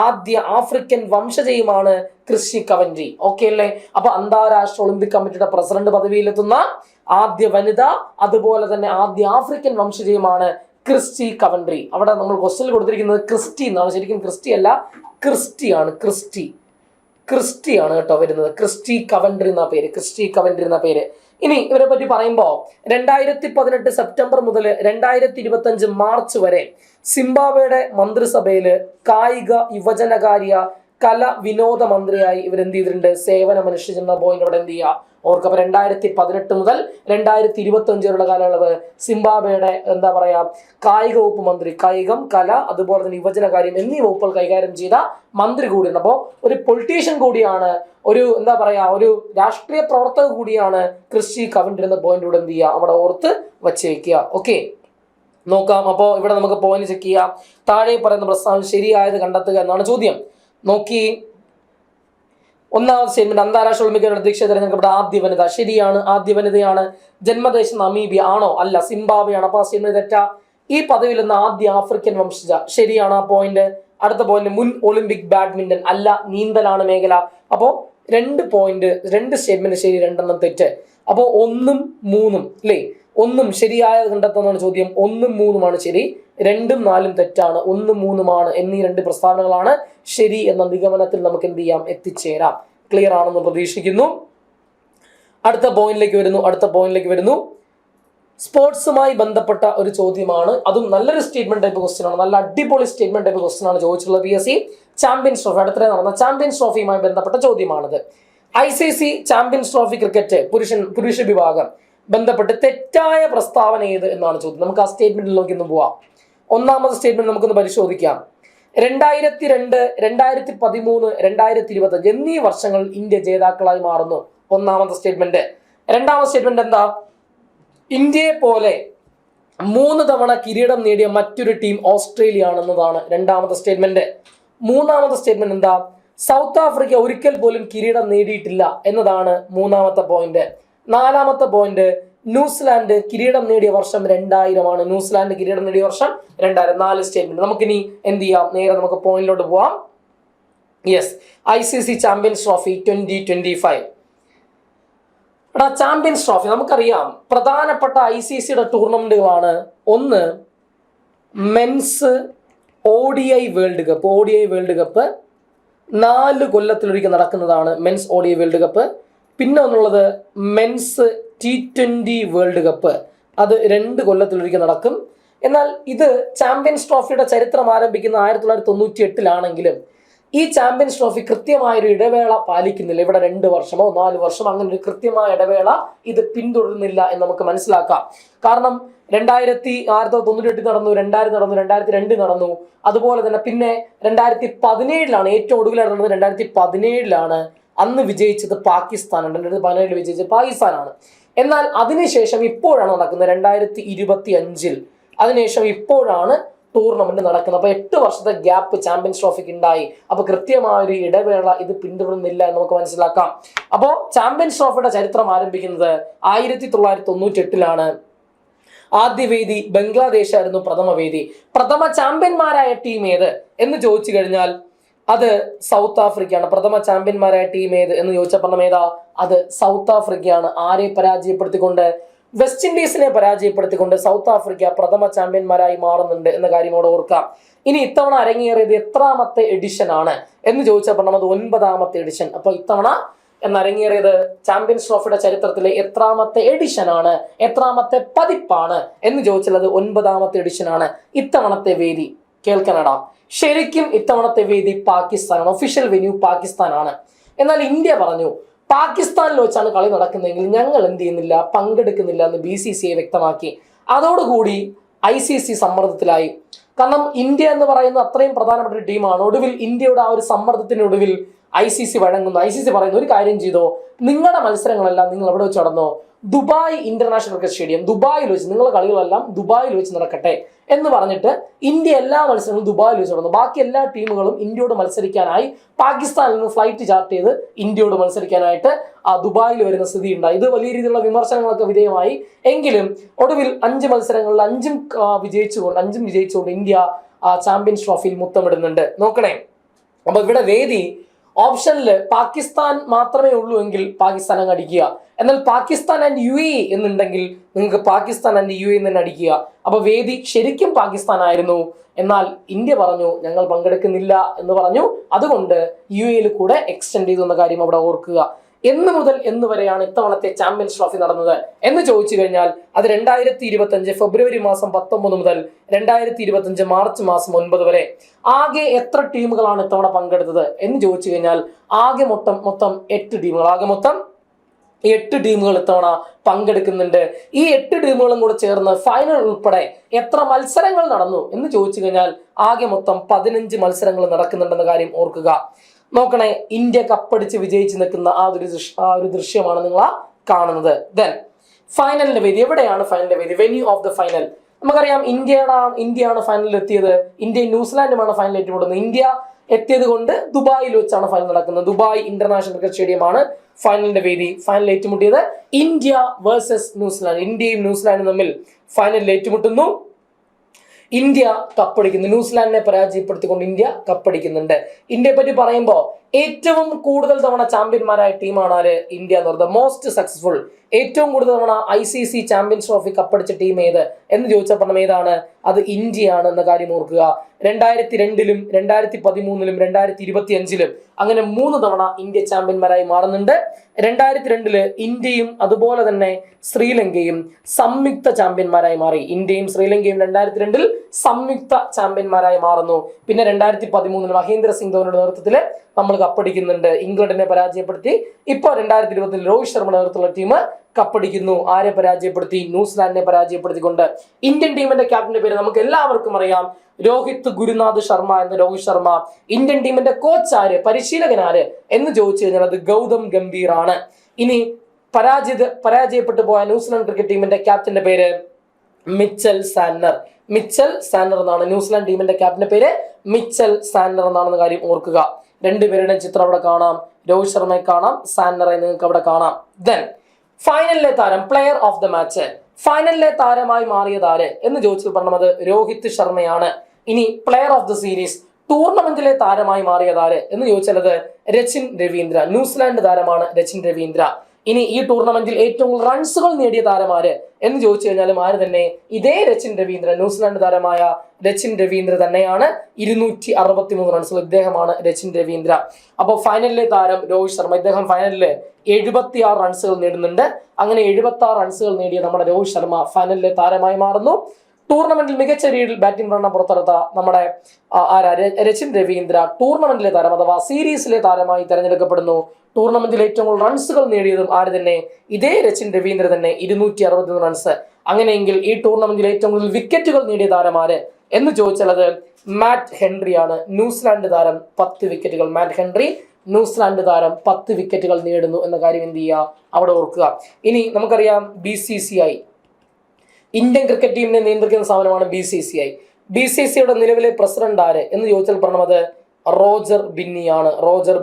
ആദ്യ ആഫ്രിക്കൻ വംശജയുമാണ് ക്രിസ്റ്റി കവൻട്രി. ഓക്കെ അല്ലേ? അപ്പൊ അന്താരാഷ്ട്ര ഒളിമ്പിക് കമ്മിറ്റിയുടെ പ്രസിഡന്റ് പദവിയിലെത്തുന്ന ആദ്യ വനിത അതുപോലെ തന്നെ ആദ്യ ആഫ്രിക്കൻ വംശജയുമാണ് ക്രിസ്റ്റി കവൻട്രി. അവിടെ നമ്മൾ ക്വസ്റ്റ്യൻ കൊടുത്തിരിക്കുന്നത് ക്രിസ്റ്റി എന്നാണ്, ശരിക്കും ക്രിസ്റ്റി അല്ല, ക്രിസ്റ്റിയാണ്. ക്രിസ്റ്റിയാണ് കേട്ടോ വരുന്നത്. ക്രിസ്റ്റി കവൻട്രി എന്ന പേര്. ഇനി ഇവരെ പറ്റി പറയുമ്പോൾ 2018 സെപ്റ്റംബർ മുതൽ 2025 മാർച്ച് വരെ സിംബാബ്വേയുടെ മന്ത്രിസഭയില് കായിക യുവജനകാര്യ കല വിനോദ മന്ത്രിയായി ഇവരെന്ത് ചെയ്തിട്ടുണ്ട്? സേവനം അനുഷ്ഠിച്ചിരുന്ന പോയിന്റ് അവിടെ എന്ത് ചെയ്യുക? ഓർക്കപ്പോ 2018 മുതൽ 2025 വരെയുള്ള കാലയളവ് സിംബാബ്വേയുടെ എന്താ പറയാ കായിക വകുപ്പ് മന്ത്രി, കായികം, കല, അതുപോലെ തന്നെ യുവജനകാര്യം എന്നീ വകുപ്പുകൾ കൈകാര്യം ചെയ്ത മന്ത്രി കൂടിയാണ്. അപ്പോൾ ഒരു പൊളിറ്റീഷ്യൻ കൂടിയാണ്, ഒരു എന്താ പറയാ ഒരു രാഷ്ട്രീയ പ്രവർത്തക കൂടിയാണ് ക്രിസ്റ്റി കവൻട്രി എന്ന പോയിന്റ് ഇവിടെ എന്ത് ചെയ്യുക? അവിടെ ഓർത്ത് വച്ചേക്കുക. ഓക്കെ, നോക്കാം. അപ്പോൾ ഇവിടെ നമുക്ക് പോയിന്റ് ചെക്ക് ചെയ്യാം. താഴെ പറയുന്ന പ്രസ്താവന ശരിയായത് കണ്ടെത്തുക എന്നാണ് ചോദ്യം. നോക്കി, ഒന്നാമത്തെ സ്റ്റേറ്റ്മെന്റ്, അന്താരാഷ്ട്ര ഒളിമ്പിക് അധ്യക്ഷ തെരഞ്ഞെടുക്കപ്പെട്ട ആദ്യ വനിത. ശരിയാണ്, ആദ്യ വനിതയാണ്. ജന്മദേശം നമീബിയ ആണോ? അല്ല, സിംബാബ്വെ ആണ്. അപ്പൊ ആ സ്റ്റേറ്റ്മെന്റ് തെറ്റാ. ഈ പദവിയിൽ നിന്ന് ആദ്യ ആഫ്രിക്കൻ വംശജ. ശരിയാണ് ആ പോയിന്റ്. അടുത്ത പോയിന്റ്, മുൻ ഒളിമ്പിക് ബാഡ്മിന്റൺ അല്ല, നീന്തലാണ് മേഖല. അപ്പോൾ 2 പോയിന്റ്, 2 സ്റ്റേറ്റ്മെന്റ് ശരി, 2 തെറ്റ്. അപ്പോൾ 1ഉം 3ഉം അല്ലേ? 1ഉം ശരിയായത് കണ്ടെത്തുന്നതാണ് ചോദ്യം. 1ഉം 3ഉമാണ് ശരി, 2ഉം 4ഉം തെറ്റാണ്. 1ഉം 3ഉമാണ് എന്നീ 2 പ്രസ്താവനകളാണ് ശരി എന്ന നിഗമനത്തിൽ നമുക്ക് എന്ത് ചെയ്യാം? എത്തിച്ചേരാം. ക്ലിയർ ആണെന്ന് പ്രതീക്ഷിക്കുന്നു. അടുത്ത പോയിന്റിലേക്ക് വരുന്നു. സ്പോർട്സുമായി ബന്ധപ്പെട്ട ഒരു ചോദ്യമാണ്. അതും നല്ലൊരു സ്റ്റേറ്റ്മെന്റ് ടൈപ്പ് ക്വസ്റ്റ്യൻ ആണ്. നല്ല അടിപൊളി സ്റ്റേറ്റ്മെന്റ് ടൈപ്പ് ക്വസ്റ്റ്യൻ ആണ് ചോദിച്ചിട്ടുള്ളത്. PSC ചാമ്പ്യൻസ് ട്രോഫി, അടുത്തിടെ നടന്ന ചാമ്പ്യൻസ് ട്രോഫിയുമായി ബന്ധപ്പെട്ട ചോദ്യമാണിത്. ICC ചാമ്പ്യൻസ് ട്രോഫി ക്രിക്കറ്റ് പുരുഷ വിഭാഗം ബന്ധപ്പെട്ട് തെറ്റായ പ്രസ്താവന ഏത് എന്നാണ് ചോദ്യം. നമുക്ക് ആ സ്റ്റേറ്റ്മെന്റിലേക്ക് ഒന്ന് പോവാം. ഒന്നാമത്തെ സ്റ്റേറ്റ്മെന്റ് നമുക്കൊന്ന് പരിശോധിക്കാം. 2002, 2013, 2025 എന്നീ വർഷങ്ങളിൽ ഇന്ത്യ ജേതാക്കളായി മാറുന്നു. ഒന്നാമത്തെ സ്റ്റേറ്റ്മെന്റ്. രണ്ടാമത്തെ സ്റ്റേറ്റ്മെന്റ് എന്താ? ഇന്ത്യയെ പോലെ 3 തവണ കിരീടം നേടിയ മറ്റൊരു ടീം ഓസ്ട്രേലിയ ആണെന്നതാണ് രണ്ടാമത്തെ സ്റ്റേറ്റ്മെന്റ്. മൂന്നാമത്തെ സ്റ്റേറ്റ്മെന്റ് എന്താ? സൗത്ത് ആഫ്രിക്ക ഒരിക്കൽ പോലും കിരീടം നേടിയിട്ടില്ല എന്നതാണ് മൂന്നാമത്തെ പോയിന്റ്. നാലാമത്തെ പോയിന്റ്, ന്യൂസിലാൻഡ് കിരീടം നേടിയ വർഷം 2000 ആണ്. ന്യൂസിലാൻഡ് കിരീടം നേടിയ വർഷം 2000. 4 സ്റ്റേറ്റ്മെന്റ്. നമുക്കിനി എന്ത് ചെയ്യാം? നേരെ നമുക്ക് പോയിന്റിലോട്ട് പോവാം. Yes, ICC champions trophy 2025. Champions trophy നമുക്കറിയാം പ്രധാനപ്പെട്ട ICCയുടെ ടൂർണമെന്റുകളാണ്. ഒന്ന് മെൻസ് ODI വേൾഡ് കപ്പ് 4 കൊല്ലത്തിലൊരിക്കൽ നടക്കുന്നതാണ് മെൻസ് ODI വേൾഡ് കപ്പ്. പിന്നെ ഒന്നുള്ളത് മെൻസ് T20 വേൾഡ് കപ്പ്, അത് 2 കൊല്ലത്തിലൊരിക്കൽ നടക്കും. എന്നാൽ ഇത് ചാമ്പ്യൻസ് ട്രോഫിയുടെ ചരിത്രം ആരംഭിക്കുന്ന 1998 ഈ ചാമ്പ്യൻസ് ട്രോഫി കൃത്യമായൊരു ഇടവേള പാലിക്കുന്നില്ല. ഇവിടെ 2 വർഷമോ 4 വർഷമോ അങ്ങനെ ഒരു കൃത്യമായ ഇടവേള ഇത് പിന്തുടരുന്നില്ല എന്ന് നമുക്ക് മനസ്സിലാക്കാം. കാരണം 1998 നടന്നു, 2000 നടന്നു, 2002 നടന്നു. അതുപോലെ തന്നെ പിന്നെ 2017 ഏറ്റവും ഒടുവിലായിട്ട് നടന്നത്. 2017 അന്ന് വിജയിച്ചത് പാകിസ്ഥാനാണ്. 2017 വിജയിച്ചത് പാകിസ്ഥാനാണ്. എന്നാൽ അതിനുശേഷം ഇപ്പോഴാണ് നടക്കുന്നത് 2025. അതിനുശേഷം ഇപ്പോഴാണ് ടൂർണമെന്റ് നടക്കുന്നത്. അപ്പൊ 8 വർഷത്തെ ഗ്യാപ്പ് ചാമ്പ്യൻസ് ട്രോഫിക്ക് ഉണ്ടായി. അപ്പൊ കൃത്യമായൊരു ഇടവേള ഇത് പിന്തുടരുന്നില്ല എന്ന് നമുക്ക് മനസ്സിലാക്കാം. അപ്പോൾ ചാമ്പ്യൻസ് ട്രോഫിയുടെ ചരിത്രം ആരംഭിക്കുന്നത് 1998. ആദ്യ വേദി ബംഗ്ലാദേശ് ആയിരുന്നു പ്രഥമ വേദി. പ്രഥമ ചാമ്പ്യന്മാരായ ടീം ഏത് എന്ന് ചോദിച്ചു കഴിഞ്ഞാൽ അത് സൗത്ത് ആഫ്രിക്കയാണ്. പ്രഥമ ചാമ്പ്യന്മാരായ ടീം ഏത് എന്ന് ചോദിച്ചപ്പോൾ ഏതാ? അത് സൗത്ത് ആഫ്രിക്കയാണ്. ആരെ പരാജയപ്പെടുത്തിക്കൊണ്ട്? വെസ്റ്റ് ഇൻഡീസിനെ പരാജയപ്പെടുത്തിക്കൊണ്ട് സൗത്ത് ആഫ്രിക്ക പ്രഥമ ചാമ്പ്യന്മാരായി മാറുന്നുണ്ട് എന്ന കാര്യം അവിടെ ഓർക്കാം. ഇനി ഇത്തവണ അരങ്ങേറിയത് എത്രാമത്തെ എഡിഷൻ ആണ് എന്ന് ചോദിച്ചപ്പോൾ അത് 9ാമത്തെ എഡിഷൻ. അപ്പൊ ഇത്തവണ എന്നരങ്ങേറിയത് ചാമ്പ്യൻസ് ട്രോഫിയുടെ ചരിത്രത്തിലെ എത്രാമത്തെ എഡിഷൻ ആണ്, എത്രാമത്തെ പതിപ്പാണ് എന്ന് ചോദിച്ചാൽ അത് 9ാമത്തെ എഡിഷൻ ആണ്. ഇത്തവണത്തെ വേദി കേൾക്കണടാ, ശരിക്കും ഇത്തവണത്തെ വേദി പാകിസ്ഥാനാണ്, ഒഫീഷ്യൽ വെന്യൂ പാകിസ്ഥാനാണ്. എന്നാൽ ഇന്ത്യ പറഞ്ഞു പാകിസ്ഥാനിൽ വെച്ചാണ് കളി നടക്കുന്നതെങ്കിൽ ഞങ്ങൾ എന്ത് ചെയ്യുന്നില്ല, പങ്കെടുക്കുന്നില്ല എന്ന് BCCI വ്യക്തമാക്കി. അതോടുകൂടി ICC സമ്മർദ്ദത്തിലായി. കാരണം ഇന്ത്യ എന്ന് പറയുന്നത് അത്രയും പ്രധാനപ്പെട്ട ഒരു ടീമാണ്. ഒടുവിൽ ഇന്ത്യയുടെ ആ ഒരു സമ്മർദ്ദത്തിനൊടുവിൽ ICC വഴങ്ങുന്നു. ICC പറയുന്ന ഒരു കാര്യം ചെയ്തോ, നിങ്ങളുടെ മത്സരങ്ങളെല്ലാം നിങ്ങൾ എവിടെ വെച്ച് നടന്നോ, ദുബായ് ഇന്റർനാഷണൽ ക്രിക്കറ്റ് സ്റ്റേഡിയം ദുബായിൽ വെച്ച്, നിങ്ങളുടെ കളികളെല്ലാം ദുബായിൽ വെച്ച് നടക്കട്ടെ എന്ന് പറഞ്ഞിട്ട് ഇന്ത്യ എല്ലാ മത്സരങ്ങളും ദുബായിൽ വെച്ച് നടന്നു. ബാക്കി എല്ലാ ടീമുകളും ഇന്ത്യയോട് മത്സരിക്കാനായി പാകിസ്ഥാനിൽ നിന്ന് ഫ്ലൈറ്റ് ചാർട്ട് ചെയ്ത് ഇന്ത്യയോട് മത്സരിക്കാനായിട്ട് ദുബായിൽ വരുന്ന സ്ഥിതി ഉണ്ടായി. ഇത് വലിയ രീതിയിലുള്ള വിമർശനങ്ങളൊക്കെ വിധേയമായി. എങ്കിലും ഒടുവിൽ 5 മത്സരങ്ങളിൽ 5ഉം വിജയിച്ചുകൊണ്ട് ഇന്ത്യ ചാമ്പ്യൻസ് ട്രോഫിയിൽ മുത്തമിടുന്നുണ്ട്. നോക്കണേ, അപ്പൊ ഇവിടെ വേദി ഓപ്ഷനിൽ പാകിസ്ഥാൻ മാത്രമേ ഉള്ളൂ എങ്കിൽ പാകിസ്ഥാൻ അങ്ങ് അടിക്കുക. എന്നാൽ പാകിസ്ഥാൻ ആൻഡ് UAE എന്നുണ്ടെങ്കിൽ നിങ്ങൾക്ക് പാകിസ്ഥാൻ ആൻഡ് UAE തന്നെ അടിക്കുക. അപ്പൊ വേദി ശരിക്കും പാകിസ്ഥാൻ ആയിരുന്നു. എന്നാൽ ഇന്ത്യ പറഞ്ഞു ഞങ്ങൾ പങ്കെടുക്കുന്നില്ല എന്ന് പറഞ്ഞു. അതുകൊണ്ട് UAE കൂടെ എക്സ്റ്റെൻഡ് ചെയ്തു എന്ന കാര്യം അവിടെ ഓർക്കുക. എന്ന് മുതൽ എന്ന് വരെയാണ് ഇത്തവണത്തെ ചാമ്പ്യൻസ് ട്രോഫി നടന്നത് എന്ന് ചോദിച്ചു കഴിഞ്ഞാൽ അത് 2025 ഫെബ്രുവരി മാസം 19 മുതൽ 2025 മാർച്ച് മാസം 9 വരെ. ആകെ എത്ര ടീമുകളാണ് ഇത്തവണ പങ്കെടുത്തത് എന്ന് ചോദിച്ചു കഴിഞ്ഞാൽ ആകെ മൊത്തം 8 ടീമുകൾ. ആകെ മൊത്തം 8 ടീമുകൾ ഇത്തവണ പങ്കെടുക്കുന്നുണ്ട്. ഈ 8 ടീമുകളും കൂടെ ചേർന്ന് ഫൈനൽ ഉൾപ്പെടെ എത്ര മത്സരങ്ങൾ നടന്നു എന്ന് ചോദിച്ചു കഴിഞ്ഞാൽ ആകെ മൊത്തം 15 മത്സരങ്ങൾ നടക്കുന്നുണ്ടെന്ന കാര്യം ഓർക്കുക. നോക്കണേ, ഇന്ത്യ കപ്പടിച്ച് വിജയിച്ച് നിൽക്കുന്ന ആ ഒരു ദൃശ്യമാണ് നിങ്ങൾ കാണുന്നത്. ദെൻ ഫൈനലിന്റെ വേദി എവിടെയാണ്? ഫൈനലിന്റെ വേദി, വെന്യൂ ഓഫ് ദ ഫൈനൽ. നമുക്കറിയാം ഇന്ത്യയാണ് ഫൈനലിൽ എത്തിയത്. ഇന്ത്യയും ന്യൂസിലാൻഡുമാണ് ഫൈനൽ ഏറ്റുമുട്ടുന്നത്. ഇന്ത്യ എത്തിയത് കൊണ്ട് ദുബായിൽ വെച്ചാണ് ഫൈനൽ നടക്കുന്നത്. ദുബായ് ഇന്റർനാഷണൽ ക്രിക്കറ്റ് സ്റ്റേഡിയമാണ് ഫൈനലിന്റെ വേദി. ഫൈനൽ ഏറ്റുമുട്ടിയത് ഇന്ത്യ വേഴ്സസ് ന്യൂസിലാൻഡ്. ഇന്ത്യയും ന്യൂസിലാൻഡും തമ്മിൽ ഫൈനലിൽ ഏറ്റുമുട്ടുന്നു. ഇന്ത്യ കപ്പടിക്കുന്നു. ന്യൂസിലാൻഡിനെ പരാജയപ്പെടുത്തിക്കൊണ്ട് ഇന്ത്യ കപ്പടിക്കുന്നുണ്ട്. ഇന്ത്യയെ പറ്റി പറയുമ്പോൾ ഏറ്റവും കൂടുതൽ തവണ ചാമ്പ്യന്മാരായ ടീമാണ് ആര്? ഇന്ത്യ എന്ന് പറയുന്നത്. മോസ്റ്റ് സക്സസ്ഫുൾ, ഏറ്റവും കൂടുതൽ തവണ ICC ചാമ്പ്യൻസ് ട്രോഫി കപ്പടിച്ച ടീം ഏത് എന്ന് ചോദിച്ചപ്പോൾ ഏതാണ്? അത് ഇന്ത്യയാണ് എന്ന കാര്യം ഓർക്കുക. 2002-ലും 2013-ലും 2025-ലും അങ്ങനെ 3 തവണ ഇന്ത്യ ചാമ്പ്യന്മാരായി മാറുന്നുണ്ട്. 2002-ല് ഇന്ത്യയും അതുപോലെ തന്നെ ശ്രീലങ്കയും സംയുക്ത ചാമ്പ്യന്മാരായി മാറി. ഇന്ത്യയും ശ്രീലങ്കയും 2002-ൽ സംയുക്ത ചാമ്പ്യന്മാരായി മാറുന്നു. പിന്നെ 2013-ൽ മഹേന്ദ്ര സിംഗ് ധോണിയുടെ നേതൃത്വത്തിൽ നമ്മൾ കപ്പടിക്കുന്നുണ്ട്. ഇംഗ്ലണ്ടിനെ പരാജയപ്പെടുത്തി. ഇപ്പോൾ 2020-ൽ രോഹിത് ശർമ്മയുടെ നേതൃത്വത്തിലുള്ള ടീം കപ്പടിക്കുന്നു. ആരെ പരാജയപ്പെടുത്തി? ന്യൂസിലാൻഡിനെ പരാജയപ്പെടുത്തിക്കൊണ്ട്. ഇന്ത്യൻ ടീമിന്റെ ക്യാപ്റ്റന്റെ പേര് നമുക്ക് എല്ലാവർക്കും അറിയാം, രോഹിത് ഗുരുനാഥ് ശർമ്മ എന്ന രോഹിത് ശർമ്മ. ഇന്ത്യൻ ടീമിന്റെ കോച്ച് ആര്, പരിശീലകൻ ആര് എന്ന് ചോദിച്ചു കഴിഞ്ഞാൽ അത് ഗൗതം ഗംഭീർ ആണ്. ഇനി പരാജയപ്പെട്ടു പോയ ന്യൂസിലാൻഡ് ക്രിക്കറ്റ് ടീമിന്റെ ക്യാപ്റ്റന്റെ പേര് മിച്ചൽ സാന്നർ. മിച്ചൽ സാന്നർ എന്നാണ് ന്യൂസിലാൻഡ് ടീമിന്റെ ക്യാപ്റ്റന്റെ പേര്. മിച്ചൽ സാന്നർ എന്നാണെന്ന കാര്യം ഓർക്കുക. 2 പേരുടെയും ചിത്രം അവിടെ കാണാം. രോഹിത് ശർമ്മയെ കാണാം, സാന്നറെ നിങ്ങൾക്ക് അവിടെ കാണാം. ദെൻ ഫൈനലിലെ താരം, പ്ലെയർ ഓഫ് ദ മാച്ച്. ഫൈനലിലെ താരമായി മാറിയത് ആര് എന്ന് ചോദിച്ചു പറഞ്ഞത് രോഹിത് ശർമ്മയാണ്. ഇനി പ്ലെയർ ഓഫ് ദ സീരീസ്, ടൂർണമെന്റിലെ താരമായി മാറിയത് ആര് എന്ന് ചോദിച്ചാൽ അത് രച്ചിൻ രവീന്ദ്ര. ന്യൂസിലാൻഡ് താരമാണ് രച്ചിൻ രവീന്ദ്ര. ഇനി ഈ ടൂർണമെന്റിൽ ഏറ്റവും കൂടുതൽ റൺസുകൾ നേടിയ താരമാര് എന്ന് ചോദിച്ചു കഴിഞ്ഞാലും ആര് തന്നെ? ഇതേ രച്ചിൻ രവീന്ദ്ര, ന്യൂസിലാൻഡ് താരമായ രച്ചിൻ രവീന്ദ്ര തന്നെയാണ്. 263 റൺസുകൾ ഇദ്ദേഹമാണ് രച്ചിൻ രവീന്ദ്ര. അപ്പോൾ ഫൈനലിലെ താരം രോഹിത് ശർമ്മ. ഇദ്ദേഹം ഫൈനലില് 76 റൺസുകൾ നേടുന്നുണ്ട്. അങ്ങനെ 76 റൺസുകൾ നേടിയ നമ്മുടെ രോഹിത് ശർമ്മ ഫൈനലിലെ താരമായി മാറുന്നു. ടൂർണമെന്റിൽ മികച്ച രീതിയിൽ ബാറ്റിംഗ് റണ്ണ പുറത്തെടുത്ത നമ്മുടെ രച്ചിൻ രവീന്ദ്ര ടൂർണമെന്റിലെ താരം അഥവാ സീരീസിലെ താരമായി തെരഞ്ഞെടുക്കപ്പെടുന്നു. ടൂർണമെന്റിൽ ഏറ്റവും കൂടുതൽ റൺസുകൾ നേടിയതും ആര് തന്നെ? ഇതേ രച്ചിൻ രവീന്ദ്ര തന്നെ, 263 റൺസ്. അങ്ങനെയെങ്കിൽ ഈ ടൂർണമെന്റിൽ ഏറ്റവും കൂടുതൽ വിക്കറ്റുകൾ നേടിയ താരമാര് എന്ന് ചോദിച്ചാൽ അത് മാറ്റ് ഹെൻറിയാണ്. ന്യൂസിലാൻഡ് താരം 10 വിക്കറ്റുകൾ. മാറ്റ് ഹെൻറി ന്യൂസിലാൻഡ് താരം 10 വിക്കറ്റുകൾ നേടുന്നു എന്ന കാര്യം എന്ത് ചെയ്യുക, അവിടെ ഓർക്കുക. ഇനി നമുക്കറിയാം BCCI, ഇന്ത്യൻ ക്രിക്കറ്റ് ടീമിനെ നിയന്ത്രിക്കുന്ന സ്ഥാപനമാണ് BCCI. BCCIയുടെ നിലവിലെ പ്രസിഡന്റ് ആര് എന്ന് ചോദിച്ചാൽ പറഞ്ഞത് റോജർ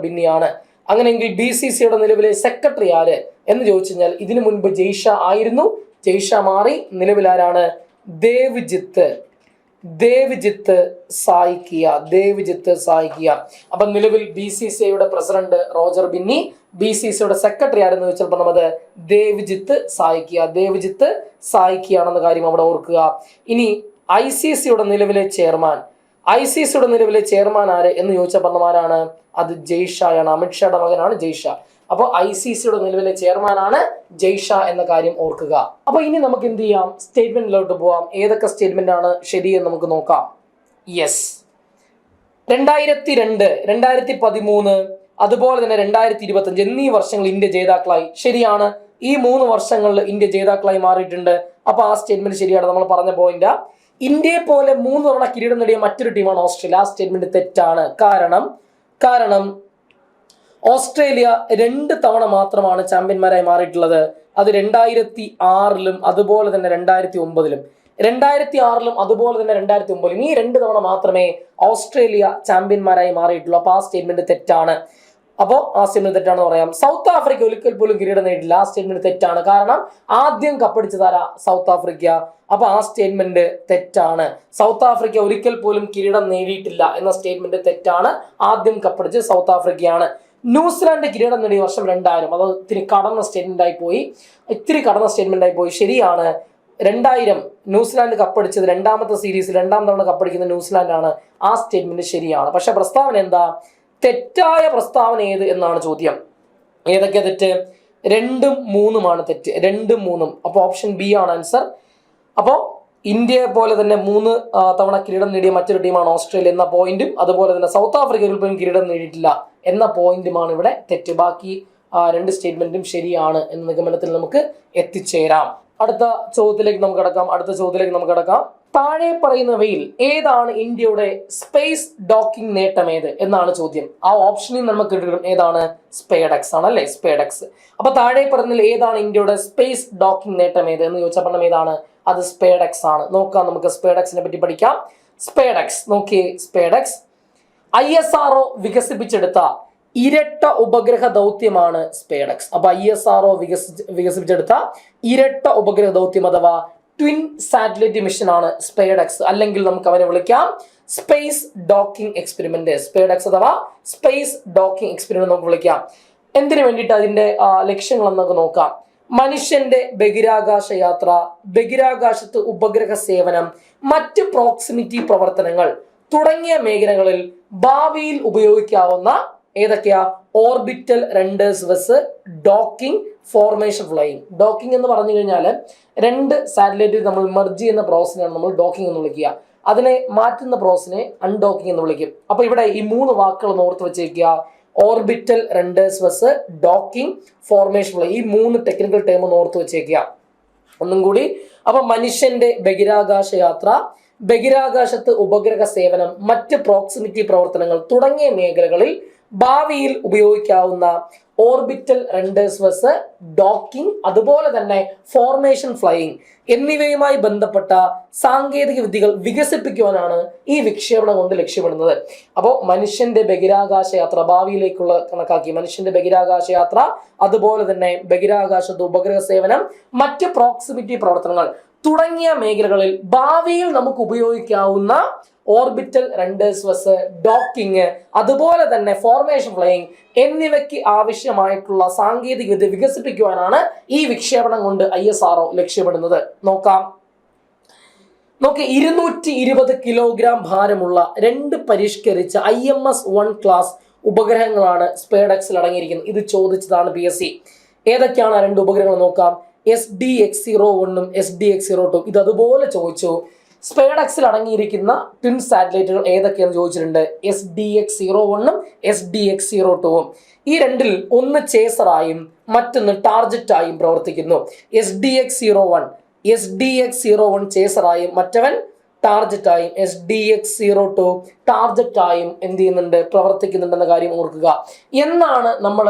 ബിന്നിയാണ്. അങ്ങനെയെങ്കിൽ BCCIയുടെ നിലവിലെ സെക്രട്ടറി ആര് എന്ന് ചോദിച്ചു കഴിഞ്ഞാൽ ഇതിനു മുൻപ് ജയ്ഷ ആയിരുന്നു. ജയ്ഷ മാറി നിലവിൽ ആരാണ്? ദേവ്ജിത്ത് സായിക്കിയ. അപ്പൊ നിലവിൽ BCCIയുടെ പ്രസിഡന്റ് റോജർ ബിന്നി, BCCയുടെ സെക്രട്ടറി ആരെന്ന് ചോദിച്ചാൽ പറഞ്ഞത് ദേവ്ജിത്ത് സായിക്കിയാണെന്ന കാര്യം അവിടെ ഓർക്കുക. ഇനി ICCയുടെ നിലവിലെ ചെയർമാൻ ആര് എന്ന് ചോദിച്ചാൽ പറഞ്ഞമാരാണ്? അത് ജയ്ഷായാണ്. അമിത്ഷായുടെ മകനാണ് ജയ്ഷാ. അപ്പോൾ ICCയുടെ നിലവിലെ ചെയർമാനാണ് ജയ്ഷാ എന്ന കാര്യം ഓർക്കുക. അപ്പൊ ഇനി നമുക്ക് എന്ത് ചെയ്യാം? സ്റ്റേറ്റ്മെന്റിലോട്ട് പോവാം. ഏതൊക്കെ സ്റ്റേറ്റ്മെന്റ് ആണ് ശരിയെന്ന് നമുക്ക് നോക്കാം. യെസ്, 2002, 2013, അതുപോലെ തന്നെ 2025 എന്നീ വർഷങ്ങൾ ഇന്ത്യ ജേതാക്കളായി. ശരിയാണ്, ഈ 3 വർഷങ്ങളിൽ ഇന്ത്യ ജേതാക്കളായി മാറിയിട്ടുണ്ട്. അപ്പൊ ആ സ്റ്റേറ്റ്മെന്റ് ശരിയാണ്. നമ്മൾ പറഞ്ഞ പോയിന്റ്, ഇന്ത്യയെ പോലെ 3 തവണ കിരീടം നേടിയ മറ്റൊരു ടീമാണ് ഓസ്ട്രേലിയ. ആ സ്റ്റേറ്റ്മെന്റ് തെറ്റാണ്. കാരണം ഓസ്ട്രേലിയ 2 തവണ മാത്രമാണ് ചാമ്പ്യന്മാരായി മാറിയിട്ടുള്ളത്. അത് 2006-ലും അതുപോലെ തന്നെ 2009-ലും. 2006-ലും അതുപോലെ തന്നെ 2009-ലും ഈ 2 തവണ മാത്രമേ ഓസ്ട്രേലിയ ചാമ്പ്യന്മാരായി മാറിയിട്ടുള്ളൂ. അപ്പൊ ആ സ്റ്റേറ്റ്മെന്റ് തെറ്റാണ്. അപ്പോൾ ആ സ്റ്റേറ്റ്മെന്റ് തെറ്റാണെന്ന് പറയാം. സൗത്ത് ആഫ്രിക്ക ഒരിക്കൽ പോലും കിരീടം നേടിയില്ല. ആ സ്റ്റേറ്റ്മെന്റ് തെറ്റാണ്. കാരണം ആദ്യം കപ്പടിച്ചതാരാ? South Africa. അപ്പൊ ആ സ്റ്റേറ്റ്മെന്റ് തെറ്റാണ്. സൗത്ത് ആഫ്രിക്ക ഒരിക്കൽ പോലും കിരീടം നേടിയിട്ടില്ല എന്ന സ്റ്റേറ്റ്മെന്റ് തെറ്റാണ്. ആദ്യം കപ്പടിച്ചത് സൗത്ത് ആഫ്രിക്കയാണ്. ന്യൂസിലാൻഡ് കിരീടം നേടിയ വർഷം 2000. അത് ഇത്തിരി കടന്ന സ്റ്റേറ്റ്മെന്റ് ആയി പോയി. ശരിയാണ്, 2000 ന്യൂസിലാൻഡ് കപ്പടിച്ചത് 2ാമത്തെ സീരീസിൽ 2ാം തവണ കപ്പടിക്കുന്ന ന്യൂസിലാൻഡ് ആണ്. ആ സ്റ്റേറ്റ്മെന്റ് ശരിയാണ്. പക്ഷെ പ്രസ്താവന എന്താ? തെറ്റായ പ്രസ്താവന ഏത് എന്നാണ് ചോദ്യം. ഏതൊക്കെ തെറ്റ്? 2ഉം 3ഉമാണ് തെറ്റ്. 2ഉം 3ഉം. അപ്പോൾ ഓപ്ഷൻ ബി ആണ് ആൻസർ. അപ്പോൾ ഇന്ത്യയെ പോലെ തന്നെ 3 തവണ കിരീടം നേടിയ മറ്റൊരു ടീമാണ് ഓസ്ട്രേലിയ എന്ന പോയിന്റും, അതുപോലെ തന്നെ സൗത്ത് ആഫ്രിക്ക ഒരിക്കലും കിരീടം നേടിയിട്ടില്ല എന്ന പോയിന്റുമാണ് ഇവിടെ തെറ്റ്. ബാക്കി 2 സ്റ്റേറ്റ്മെന്റും ശരിയാണ് എന്ന നിഗമനത്തിൽ നമുക്ക് എത്തിച്ചേരാം. അടുത്ത ചോദ്യത്തിലേക്ക് നമുക്ക് കടക്കാം. താഴെ പറയുന്നവയിൽ ഏതാണ് ഇന്ത്യയുടെ സ്പേസ് ഡോക്കിംഗ് നേട്ടം എന്നാണ് ചോദ്യം. ആ ഓപ്ഷനിൽ നമുക്ക് കിട്ടും ഏതാണ്? സ്പേഡെക്സ് ആണല്ലേ, സ്പേഡെക്സ്. അപ്പൊ താഴെ പറയുന്നതിൽ ഏതാണ് ഇന്ത്യയുടെ സ്പേസ് ഡോക്കിംഗ് നേട്ടം എന്ന് ചോദിച്ചാൽ പറഞ്ഞ ഏതാണ്? അത് സ്പേഡെക്സ് ആണ്. നോക്കാം, നമുക്ക് സ്പേഡെക്സിനെ പറ്റി പഠിക്കാം. സ്പേഡെക്സ് നോക്കിയേ. സ്പേഡെക്സ് ISRO വികസിപ്പിച്ചെടുത്ത ഇരട്ട ഉപഗ്രഹ ദൗത്യമാണ് സ്പേഡെക്സ്. അപ്പൊ ISRO വികസിപ്പിച്ചെടുത്ത ഇരട്ട ഉപഗ്രഹ ദൗത്യം അഥവാ ട്വിൻ സാറ്റലൈറ്റ് മിഷൻ ആണ് സ്പേഡെക്സ്. അല്ലെങ്കിൽ നമുക്ക് അവരെ വിളിക്കാം സ്പേസ് ഡോക്കിംഗ് എക്സ്പെരിമെന്റ്. സ്പേഡെക്സ് അഥവാ സ്പേസ് ഡോക്കിംഗ് എക്സ്പെരിമെന്റ് നമുക്ക് വിളിക്കാം. എന്തിനു വേണ്ടിയിട്ട്? അതിന്റെ ലക്ഷ്യങ്ങൾ എന്നൊക്കെ നോക്കാം. മനുഷ്യന്റെ ബഹിരാകാശ യാത്ര, ബഹിരാകാശത്ത് ഉപഗ്രഹ സേവനം, മറ്റ് പ്രോക്സിമിറ്റി പ്രവർത്തനങ്ങൾ തുടങ്ങിയ മേഖലകളിൽ ഭാവിയിൽ ഉപയോഗിക്കാവുന്ന ഏതൊക്കെയാ? Orbital rendezvous docking, formation flying. Docking എന്ന് പറഞ്ഞു കഴിഞ്ഞാൽ 2 സാറ്റലൈറ്റ് നമ്മൾ മെർജ് ചെയ്യുന്ന പ്രോസസ്സിനെയാണ് നമ്മൾ ഡോക്കിംഗ് എന്ന് വിളിക്കുക. അതിനെ മാറ്റുന്ന പ്രോസസ്സിനെ അൺഡോക്കിംഗ് എന്ന് വിളിക്കും. അപ്പൊ ഇവിടെ ഈ 3 വാക്കുകൾ ഓർത്ത് വെച്ചേക്കുക. Orbital rendezvous docking, formation fly. ഈ 3 ടെക്നിക്കൽ ടേം ഒന്ന് ഓർത്ത് വെച്ചേക്കുക. ഒന്നും കൂടി. അപ്പൊ മനുഷ്യന്റെ ബഹിരാകാശ യാത്ര, ബഹിരാകാശത്ത് ഉപഗ്രഹ സേവനം, മറ്റ് പ്രോക്സിമിറ്റി പ്രവർത്തനങ്ങൾ തുടങ്ങിയ മേഖലകളിൽ ഭാവിയിൽ ഉപയോഗിക്കാവുന്ന ഓർബിറ്റൽ റെൻഡേഴ്സ് വെസ് ഡോക്കിംഗ്, അതുപോലെ തന്നെ ഫോർമേഷൻ ഫ്ലൈയിങ് എന്നിവയുമായി ബന്ധപ്പെട്ട സാങ്കേതിക വിദ്യകൾ വികസിപ്പിക്കുവാനാണ് ഈ വിക്ഷേപണം കൊണ്ട് ലക്ഷ്യമിടുന്നത്. അപ്പോൾ മനുഷ്യന്റെ ബഹിരാകാശ യാത്ര ഭാവിയിലേക്കുള്ള കണക്കാക്കി മനുഷ്യന്റെ ബഹിരാകാശ യാത്ര, അതുപോലെ തന്നെ ബഹിരാകാശത്ത് ഉപഗ്രഹ സേവനം, മറ്റ് പ്രോക്സിമിറ്റി പ്രവർത്തനങ്ങൾ തുടങ്ങിയ മേഖലകളിൽ ഭാവിയിൽ നമുക്ക് ഉപയോഗിക്കാവുന്ന ഓർബിറ്റൽ റെൻഡേഴ്സ് വെസ് ഡോക്കിംഗ്, അതുപോലെ തന്നെ ഫോർമേഷൻ ഫ്ലൈയിങ് എന്നിവയ്ക്ക് ആവശ്യമായിട്ടുള്ള സാങ്കേതിക വിദ്യ വികസിപ്പിക്കുവാനാണ് ഈ വിക്ഷേപണം കൊണ്ട് ISRO ലക്ഷ്യമിടുന്നത്. നോക്കാം. 220 കിലോഗ്രാം ഭാരമുള്ള 2 പരിഷ്കരിച്ച IMS-1 ക്ലാസ് ഉപഗ്രഹങ്ങളാണ് സ്പേഡെക്സിൽ അടങ്ങിയിരിക്കുന്നത്. ഇത് ചോദിച്ചതാണ് PSC. ഏതൊക്കെയാണ് 2 ഉപഗ്രഹങ്ങൾ നോക്കാം. SDX-01ഉം SDX-02. ഇത് അതുപോലെ ചോദിച്ചു. സ്പേഡെക്സിൽ അടങ്ങിയിരിക്കുന്ന ട്വിൻ സാറ്റലൈറ്റുകൾ ഏതൊക്കെയാണെന്ന് ചോദിച്ചിട്ടുണ്ട്. SDX-01ഉം SDX-02ഉം. ഈ 2ൽ ഒന്ന് ചേസറായും മറ്റൊന്ന് ടാർജറ്റായും പ്രവർത്തിക്കുന്നു. SDX-01 ചേസറായും മറ്റവൻ ടാർജറ്റായും, SDX-02 ടാർജറ്റായും എന്ത് ചെയ്യുന്നുണ്ട്? പ്രവർത്തിക്കുന്നുണ്ടെന്ന കാര്യം ഓർക്കുക. എന്നാണ് നമ്മൾ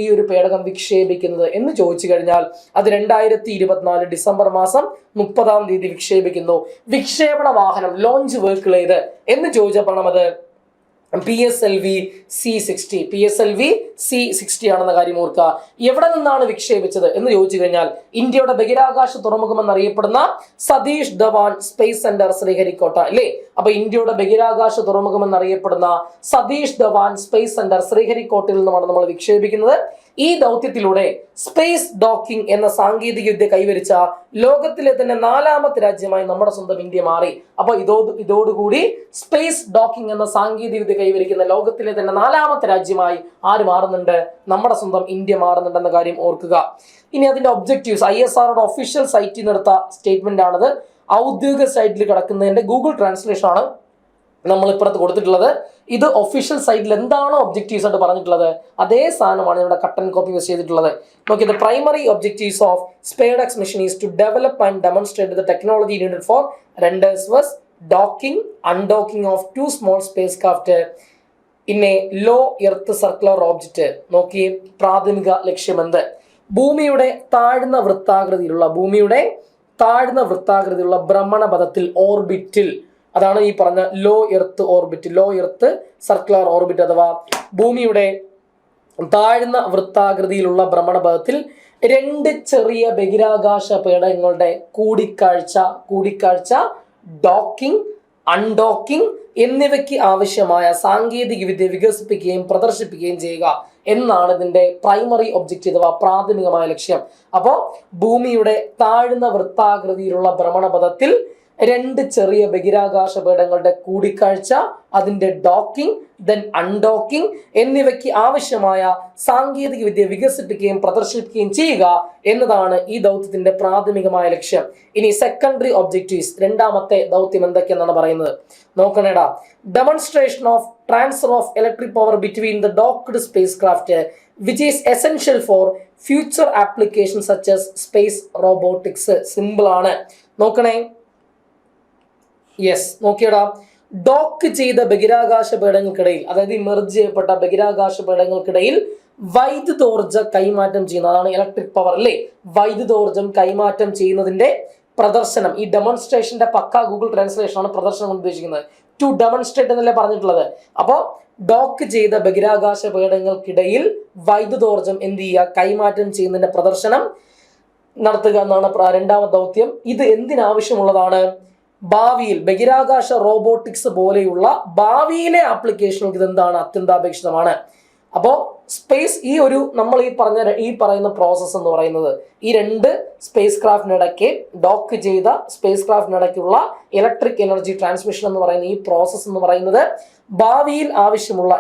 ഈ ഒരു പേടകം വിക്ഷേപിക്കുന്നത് എന്ന് ചോദിച്ചു കഴിഞ്ഞാൽ അത് 2024 ഡിസംബർ മാസം 30-ാം തീയതി വിക്ഷേപിക്കുന്നു. വിക്ഷേപണ വാഹനം ലോഞ്ച് വെഹിക്കിൾ ഏത് എന്ന് ചോദിച്ചപ്പോൾ അത് PSLV-C60 ആണെന്ന കാര്യം ഓർക്കുക. എവിടെ നിന്നാണ് വിക്ഷേപിച്ചത് എന്ന് ചോദിച്ചു കഴിഞ്ഞാൽ ഇന്ത്യയുടെ ബഹിരാകാശ തുറമുഖം എന്നറിയപ്പെടുന്ന സതീഷ് ധവാൻ സ്പേസ് സെന്റർ ശ്രീഹരിക്കോട്ട അല്ലേ. അപ്പൊ ഇന്ത്യയുടെ ബഹിരാകാശ തുറമുഖം എന്നറിയപ്പെടുന്ന സതീഷ് ധവാൻ സ്പേസ് സെന്റർ ശ്രീഹരിക്കോട്ടയിൽ നിന്നുമാണ് നമ്മൾ വിക്ഷേപിക്കുന്നത്. ഈ ദൗത്യത്തിലൂടെ സ്പേസ് ഡോക്കിംഗ് എന്ന സാങ്കേതിക വിദ്യ കൈവരിച്ച ലോകത്തിലെ തന്നെ 4ാമത്തെ രാജ്യമായി നമ്മുടെ സ്വന്തം ഇന്ത്യ മാറി. അപ്പൊ ഇതോടുകൂടി സ്പേസ് ഡോക്കിംഗ് എന്ന സാങ്കേതിക വിദ്യ കൈവരിക്കുന്ന ലോകത്തിലെ തന്നെ 4ാമത്തെ രാജ്യമായി ആര് മാറുന്നുണ്ട്? നമ്മുടെ സ്വന്തം ഇന്ത്യ മാറുന്നുണ്ടെന്ന കാര്യം ഓർക്കുക. ഇനി അതിന്റെ ഒബ്ജക്റ്റീവ്സ് ISROയുടെ ഒഫീഷ്യൽ സൈറ്റിൽ നിന്നെടുത്ത സ്റ്റേറ്റ്മെന്റ് ആണത്. ഔദ്യോഗിക സൈറ്റിൽ കിടക്കുന്നതിന്റെ ഗൂഗിൾ ട്രാൻസ്ലേഷൻ ആണ് നമ്മൾ ഇപ്പുറത്ത് കൊടുത്തിട്ടുള്ളത്. ഇത് ഒഫീഷ്യൽ സൈറ്റിൽ എന്താണോ ഒബ്ജക്റ്റീവ്സ് ആയിട്ട് പറഞ്ഞിട്ടുള്ളത് അതേ സാധനമാണ് ഇവിടെ കട്ട് ആൻഡ് കോപ്പി യൂസ് ചെയ്തിട്ടുള്ളത്. നോക്കി, the primary objectives of SpaDeX mission is to develop and demonstrate the technology needed for rendezvous docking undocking of 2 small space craft in a low earth circular object. നോക്കി, പ്രാഥമിക ലക്ഷ്യമെന്ത്? ഭൂമിയുടെ താഴ്ന്ന വൃത്താകൃതിയിലുള്ള ഭ്രമണപഥത്തിൽ ഓർബിറ്റിൽ, അതാണ് ഈ പറഞ്ഞ ലോ എർത്ത് സർക്കുലർ ഓർബിറ്റ് അഥവാ ഭൂമിയുടെ താഴ്ന്ന വൃത്താകൃതിയിലുള്ള ഭ്രമണപഥത്തിൽ 2 ചെറിയ ബഹിരാകാശ പേടകങ്ങളുടെ കൂടിക്കാഴ്ച ഡോക്കിംഗ് അൺഡോക്കിംഗ് എന്നിവയ്ക്ക് ആവശ്യമായ സാങ്കേതിക വിദ്യ വികസിപ്പിക്കുകയും പ്രദർശിപ്പിക്കുകയും ചെയ്യുക എന്നാണ് ഇതിന്റെ പ്രൈമറി ഒബ്ജക്റ്റീവ് അഥവാ പ്രാഥമികമായ ലക്ഷ്യം. അപ്പോൾ ഭൂമിയുടെ താഴ്ന്ന വൃത്താകൃതിയിലുള്ള ഭ്രമണപഥത്തിൽ 2 ചെറിയ ബഹിരാകാശ പേടകങ്ങളുടെ കൂടിക്കാഴ്ച, അതിന്റെ ഡോക്കിംഗ് ദെൻ അൺഡോക്കിംഗ് എന്നിവയ്ക്ക് ആവശ്യമായ സാങ്കേതിക വിദ്യ വികസിപ്പിക്കുകയും പ്രദർശിപ്പിക്കുകയും ചെയ്യുക എന്നതാണ് ഈ ദൗത്യത്തിന്റെ പ്രാഥമികമായ ലക്ഷ്യം. ഇനി സെക്കൻഡറി ഒബ്ജക്റ്റീവ്സ്, 2ാമത്തെ ദൗത്യം എന്തൊക്കെയെന്നാണ് പറയുന്നത് നോക്കണേടാ. Demonstration of transfer of electric power between the docked space craft which is essential for future application such as space robotics. Simple ആണ്, നോക്കണേ. യെസ്, നോക്കിയടാ. ഡോക്ക് ചെയ്ത ബഹിരാകാശ പേടകങ്ങൾക്കിടയിൽ, അതായത് മെർജ് ചെയ്യപ്പെട്ട ബഹിരാകാശ പേടകങ്ങൾക്കിടയിൽ വൈദ്യുതോർജ്ജ കൈമാറ്റം ചെയ്യുന്ന, അതാണ് ഇലക്ട്രിക് പവർ അല്ലേ. വൈദ്യുതോർജ്ജം കൈമാറ്റം ചെയ്യുന്നതിന്റെ പ്രദർശനം. ഈ ഡെമോൺസ്ട്രേഷന്റെ പക്ക ഗൂഗിൾ ട്രാൻസ്ലേഷൻ ആണ് പ്രദർശനം കൊണ്ട് ഉദ്ദേശിക്കുന്നത്. ടു ഡെമോൺസ്ട്രേറ്റ് എന്നല്ലേ പറഞ്ഞിട്ടുള്ളത്. അപ്പോൾ ഡോക്ക് ചെയ്ത ബഹിരാകാശ പേടകങ്ങൾക്കിടയിൽ വൈദ്യുതോർജ്ജം എന്ത് ചെയ്യുക? കൈമാറ്റം ചെയ്യുന്നതിന്റെ പ്രദർശനം നടത്തുക എന്നാണ് 2ാമത്തെ ദൗത്യം. ഇത് എന്തിനാവശ്യമുള്ളതാണ്? ഭാവിയിൽ ബഹിരാകാശ റോബോട്ടിക്സ് പോലെയുള്ള ഭാവിയിലെ ആപ്ലിക്കേഷനുകൾക്ക് ഇതെന്താണ്? അത്യന്താപേക്ഷിതമാണ്. അപ്പോൾ സ്പേസ് നമ്മൾ ഈ പറയുന്ന പ്രോസസ്സ് എന്ന് പറയുന്നത് ഈ 2 സ്പേസ് ക്രാഫ്റ്റിനിടയ്ക്ക് ഡോക്ക് ചെയ്ത സ്പേസ് ക്രാഫ്റ്റിനിടയ്ക്കുള്ള ഇലക്ട്രിക് എനർജി ട്രാൻസ്മിഷൻ എന്ന് പറയുന്ന ഈ പ്രോസസ്സ് എന്ന് പറയുന്നത് ഭാവിയിൽ ആവശ്യമുള്ള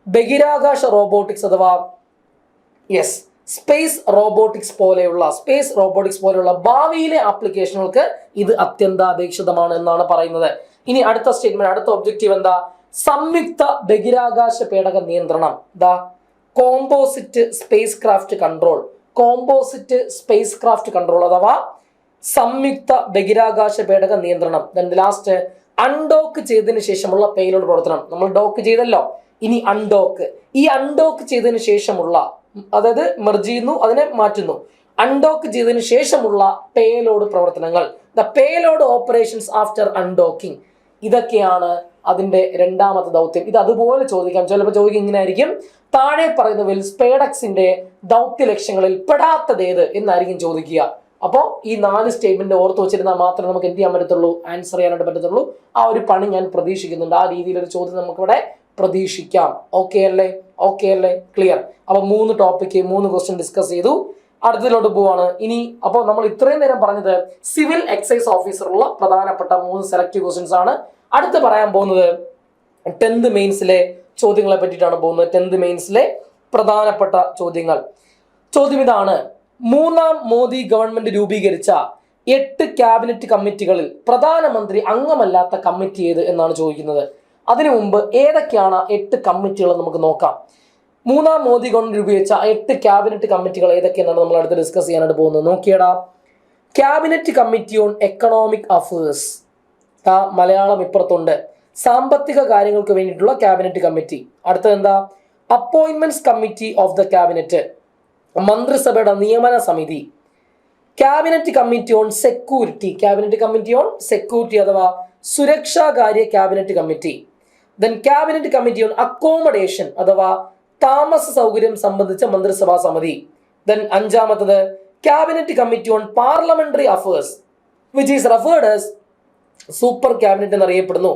ബഹിരാകാശ റോബോട്ടിക്സ് അഥവാ സ്പേസ് റോബോട്ടിക്സ് പോലെയുള്ള ഭാവിയിലെ ആപ്ലിക്കേഷനുകൾക്ക് ഇത് അത്യന്താപേക്ഷിതമാണ് എന്നാണ് പറയുന്നത്. ഇനി അടുത്ത സ്റ്റേറ്റ്മെന്റ്, അടുത്ത ഒബ്ജക്റ്റീവ് എന്താ? സംയുക്ത ബഹിരാകാശ പേടക നിയന്ത്രണം. കോമ്പോസിറ്റ് സ്പേസ് ക്രാഫ്റ്റ് കൺട്രോൾ അഥവാ സംയുക്ത ബഹിരാകാശ പേടക നിയന്ത്രണം. ലാസ്റ്റ് അൺഡോക്ക് ചെയ്തതിനു ശേഷമുള്ള പേലോഡ് പ്രവർത്തനം. നമ്മൾ ഡോക്ക് ചെയ്തല്ലോ, ഇനി അൺഡോക്ക്. ഈ അൺഡോക്ക് ചെയ്തതിനു ശേഷമുള്ള, അതായത് മെർജ് ചെയ്യുന്നു, അതിനെ മാറ്റുന്നു, അൺഡോക്ക് ചെയ്തതിനു ശേഷമുള്ള പേലോഡ് പ്രവർത്തനങ്ങൾ, the payload operations after undocking. ഇതൊക്കെയാണ് അതിന്റെ 2ാമത്തെ ദൗത്യം. ഇത് അതുപോലെ ചോദിക്കാം, ചിലപ്പോൾ ചോദിക്കും ഇങ്ങനെ ആയിരിക്കും: താഴെ പറയുന്നവയിൽ സ്പേഡെക്സിന്റെ ദൗത്യ ലക്ഷ്യങ്ങളിൽ പെടാത്തതേത് എന്നായിരിക്കും ചോദിക്കുക. അപ്പോൾ ഈ 4 സ്റ്റേറ്റ്മെന്റ് ഓർത്ത് വെച്ചിരുന്നാൽ മാത്രമേ നമുക്ക് എന്ത് ചെയ്യാൻ പറ്റത്തുള്ളൂ? ആൻസർ ചെയ്യാനായിട്ട് പറ്റത്തുള്ളൂ. ആ ഒരു പണി ഞാൻ പ്രതീക്ഷിക്കുന്നുണ്ട്. ആ രീതിയിലൊരു ചോദ്യം നമുക്കിവിടെ പ്രതീക്ഷിക്കാം. ഓക്കെ അല്ലേ? ക്ലിയർ. അപ്പൊ 3 ടോപ്പിക്ക് 3 ക്വസ്റ്റ്യൻ ഡിസ്കസ് ചെയ്തു. അടുത്തതിലോട്ട് പോവാണ്. ഇനി അപ്പോൾ നമ്മൾ ഇത്രയും നേരം പറഞ്ഞത് സിവിൽ എക്സൈസ് ഓഫീസറുള്ള പ്രധാനപ്പെട്ട 3 സെലക്റ്റീവ് ക്വസ്റ്റ്യൻസ് ആണ്. അടുത്ത് പറയാൻ പോകുന്നത് 10th മെയിൻസിലെ ചോദ്യങ്ങളെ പറ്റിയിട്ടാണ് പോകുന്നത്. 10th മെയിൻസിലെ പ്രധാനപ്പെട്ട ചോദ്യങ്ങൾ. ചോദ്യം ഇതാണ്: 3ാം മോദി ഗവൺമെന്റ് രൂപീകരിച്ച 8 ക്യാബിനറ്റ് കമ്മിറ്റികളിൽ പ്രധാനമന്ത്രി അംഗമല്ലാത്ത കമ്മിറ്റി ഏത് എന്നാണ് ചോദിക്കുന്നത്. അതിനു മുമ്പ് ഏതൊക്കെയാണ് 8 കമ്മിറ്റികൾ നമുക്ക് നോക്കാം. 3ാം മോദി ഗവൺമെന്റ് രൂപീകരിച്ച 8 ക്യാബിനറ്റ് കമ്മിറ്റികൾ ഏതൊക്കെയെന്നാണ് നമ്മൾ അടുത്ത് ഡിസ്കസ് ചെയ്യാനായിട്ട് പോകുന്നത്. നോക്കിയടാ. Cabinet committee on economic affairs, Malayalam ഇപ്പുറത്തുണ്ട്. സാമ്പത്തിക കാര്യങ്ങൾക്ക് വേണ്ടിയിട്ടുള്ള ക്യാബിനറ്റ് കമ്മിറ്റി. അടുത്തത് എന്താ? Appointments committee of the cabinet, മന്ത്രിസഭയുടെ നിയമന സമിതി. ക്യാബിനറ്റ് കമ്മിറ്റി ഓൺ സെക്യൂരിറ്റി, അഥവാ സുരക്ഷാകാര്യ cabinet committee. Then cabinet committee on accommodation അഥവാ താമസ സൗകര്യം സംബന്ധിച്ച മന്ത്രിസഭാ സമിതി. ദെൻ അഞ്ചാമത്തത് cabinet committee on parliamentary affairs which is referred as super cabinet എന്നറിയപ്പെടുന്നു.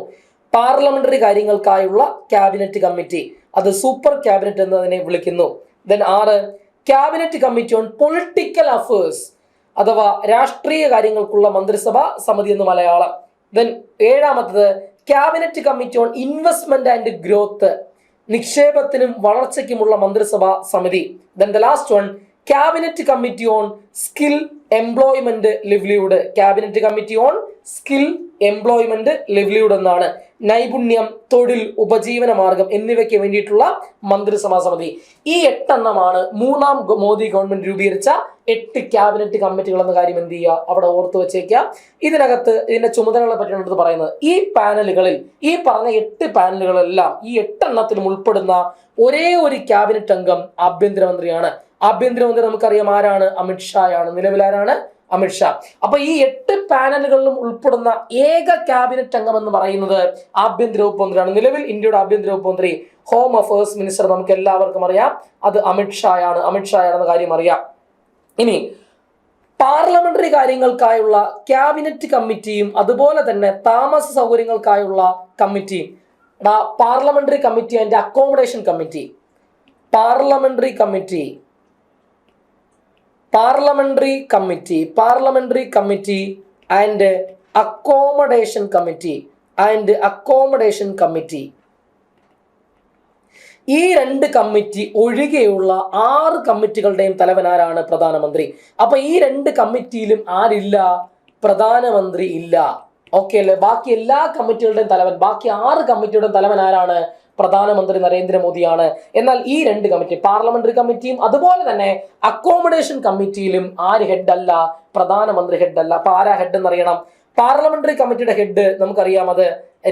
പാർലമെന്ററി കാര്യങ്ങൾക്കായുള്ള ക്യാബിനറ്റ് കമ്മിറ്റി, അത് സൂപ്പർ ക്യാബിനറ്റ് എന്നതിനെ വിളിക്കുന്നു. Then 6 cabinet committee on political affairs അഥവാ രാഷ്ട്രീയ കാര്യങ്ങൾക്കുള്ള മന്ത്രിസഭാ സമിതി എന്ന് Malayalam. Then 7 cabinet committee on investment and growth, നിക്ഷേപത്തിനും വളർച്ചയ്ക്കുമുള്ള മന്ത്രിസഭാ സമിതി. Then the last one cabinet committee on skill employment livelihood. Cabinet committee on skill employment livelihood എന്നാണ് നൈപുണ്യം, തൊഴിൽ, ഉപജീവന മാർഗം എന്നിവയ്ക്ക് വേണ്ടിയിട്ടുള്ള മന്ത്രിസഭാ സമിതി. ഈ 8 എണ്ണമാണ് മൂന്നാം മോദി ഗവൺമെന്റ് രൂപീകരിച്ച 8 ക്യാബിനറ്റ് കമ്മിറ്റികൾ എന്ന കാര്യം എന്ത് ചെയ്യുക, അവിടെ ഓർത്തു വെച്ചേക്കുക. ഇതിനകത്ത് ഇതിന്റെ ചുമതലകളെ പറ്റിയാണ് പറയുന്നത്. ഈ പാനലുകളിൽ, ഈ പറഞ്ഞ 8 പാനലുകളെല്ലാം ഈ 8 എണ്ണത്തിലും ഉൾപ്പെടുന്ന ഒരേ ഒരു ക്യാബിനറ്റ് അംഗം ആഭ്യന്തരമന്ത്രിയാണ്. ആഭ്യന്തരമന്ത്രി നമുക്കറിയാം ആരാണ്, അമിത്ഷായാണ്. നിലവിലാരാണ്, അമിത്ഷാ. അപ്പൊ ഈ 8 പാനലുകളിലും ഉൾപ്പെടുന്ന ഏക ക്യാബിനറ്റ് അംഗം എന്ന് പറയുന്നത് ആഭ്യന്തര വകുപ്പ് മന്ത്രിയാണ്. നിലവിൽ ഇന്ത്യയുടെ ആഭ്യന്തര വകുപ്പ് മന്ത്രി, ഹോം അഫയേഴ്സ് മിനിസ്റ്റർ നമുക്ക് എല്ലാവർക്കും അറിയാം, അത് അമിത്ഷായാണെന്ന കാര്യം അറിയാം. ഇനി പാർലമെന്ററി കാര്യങ്ങൾക്കായുള്ള ക്യാബിനറ്റ് കമ്മിറ്റിയും അതുപോലെ തന്നെ താമസ സൗകര്യങ്ങൾക്കായുള്ള കമ്മിറ്റിയും, parliamentary committee and accommodation committee, parliamentary committee and accommodation committee, ഈ 2 കമ്മിറ്റി ഒഴികെയുള്ള 6 കമ്മിറ്റികളുടെയും തലവൻ ആരാണ്, പ്രധാനമന്ത്രി. അപ്പൊ ഈ 2 കമ്മിറ്റിയിലും ആരില്ല, പ്രധാനമന്ത്രി ഇല്ല. ഓക്കെ അല്ലേ? ബാക്കി എല്ലാ കമ്മിറ്റികളുടെയും തലവൻ, ബാക്കി 6 കമ്മിറ്റിയുടെയും തലവൻ ആരാണ്, പ്രധാനമന്ത്രി നരേന്ദ്രമോദിയാണ്. എന്നാൽ ഈ 2 കമ്മിറ്റി, പാർലമെന്ററി കമ്മിറ്റിയും അതുപോലെ തന്നെ അക്കോമഡേഷൻ കമ്മിറ്റിയിലും ആര് ഹെഡ് അല്ല, പ്രധാനമന്ത്രി ഹെഡ് അല്ല. അപ്പൊ ആരാ ഹെഡ് എന്നറിയണം. പാർലമെന്ററി കമ്മിറ്റിയുടെ ഹെഡ് നമുക്കറിയാം, അത്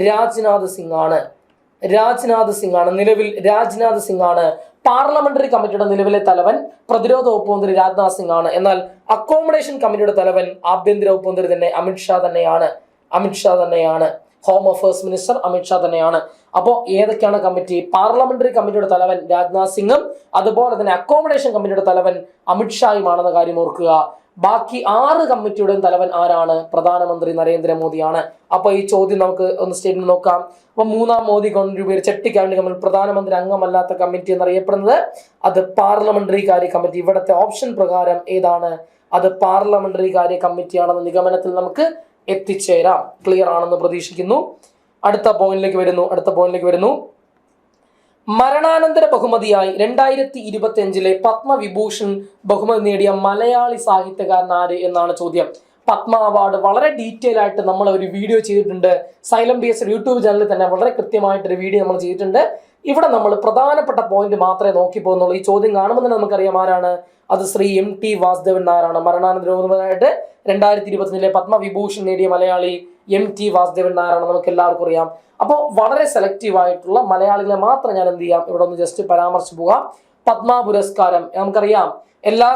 രാജ്നാഥ് സിംഗ് ആണ്. നിലവിൽ രാജ്നാഥ് സിംഗ് ആണ്. പാർലമെന്ററി കമ്മിറ്റിയുടെ നിലവിലെ തലവൻ പ്രതിരോധ വകുപ്പ് മന്ത്രി രാജ്നാഥ് സിംഗ് ആണ്. എന്നാൽ അക്കോമഡേഷൻ കമ്മിറ്റിയുടെ തലവൻ ആഭ്യന്തര വകുപ്പ് മന്ത്രി തന്നെ അമിത്ഷാ തന്നെയാണ്. ഹോം അഫയേഴ്സ് മിനിസ്റ്റർ അമിത്ഷാ തന്നെയാണ്. അപ്പോൾ ഏതൊക്കെയാണ് കമ്മിറ്റി? പാർലമെന്ററി കമ്മിറ്റിയുടെ തലവൻ രാജ്നാഥ് സിംഗും അതുപോലെ തന്നെ അക്കോമഡേഷൻ കമ്മിറ്റിയുടെ തലവൻ അമിത്ഷായുമാണെന്ന കാര്യം ഓർക്കുക. ബാക്കി 6 കമ്മിറ്റിയുടെയും തലവൻ ആരാണ്? പ്രധാനമന്ത്രി നരേന്ദ്രമോദിയാണ്. അപ്പൊ ഈ ചോദ്യം നമുക്ക് ഒന്ന് സ്റ്റേറ്റ്മെന്റ് നോക്കാം. അപ്പൊ മൂന്നാം മോദി ഗവൺമെന്റ് രൂപീകരിച്ച 8 ക്യാബിനറ്റ് കമ്മിറ്റി, പ്രധാനമന്ത്രി അംഗമല്ലാത്ത കമ്മിറ്റി എന്നറിയപ്പെടുന്നത് അത് പാർലമെന്ററി കാര്യ കമ്മിറ്റി. ഇവിടുത്തെ ഓപ്ഷൻ പ്രകാരം ഏതാണ്? അത് പാർലമെന്ററി കാര്യ കമ്മിറ്റിയാണെന്ന നിഗമനത്തിൽ നമുക്ക് എത്തിച്ചേരാം. ക്ലിയർ ആണെന്ന് പ്രതീക്ഷിക്കുന്നു. അടുത്ത പോയിന്റിലേക്ക് വരുന്നു. മരണാനന്തര ബഹുമതിയായി 2025 പത്മവിഭൂഷൺ ബഹുമതി നേടിയ മലയാളി സാഹിത്യകാരൻ ആര് എന്നാണ് ചോദ്യം. പത്മ അവാർഡ് വളരെ ഡീറ്റെയിൽ ആയിട്ട് നമ്മൾ ഒരു വീഡിയോ ചെയ്തിട്ടുണ്ട്. സൈലം BS യൂട്യൂബ് ചാനലിൽ തന്നെ വളരെ കൃത്യമായിട്ടൊരു വീഡിയോ നമ്മൾ ചെയ്തിട്ടുണ്ട്. ഇവിടെ നമ്മൾ പ്രധാനപ്പെട്ട പോയിന്റ് മാത്രമേ നോക്കി പോകുന്നുള്ളൂ. ഈ ചോദ്യം കാണുമ്പോൾ തന്നെ നമുക്കറിയാം ആരാണ്, അത് ശ്രീ MT വാസുദേവൻ നായരാണ്. മരണാനന്തര ബഹുമതിയായിട്ട് 2025 പത്മവിഭൂഷൺ നേടിയ മലയാളി MT വാസുദേവൻ നായരാണ്, നമുക്ക് എല്ലാവർക്കും അറിയാം. അപ്പോൾ വളരെ സെലക്റ്റീവ് ആയിട്ടുള്ള മലയാളികളെ മാത്രം ഞാൻ എന്ത് ചെയ്യാം, ഇവിടെ ഒന്ന് ജസ്റ്റ് പരാമർശിച്ചു പോകാം. പത്മ പുരസ്കാരം നമുക്കറിയാം എല്ലാ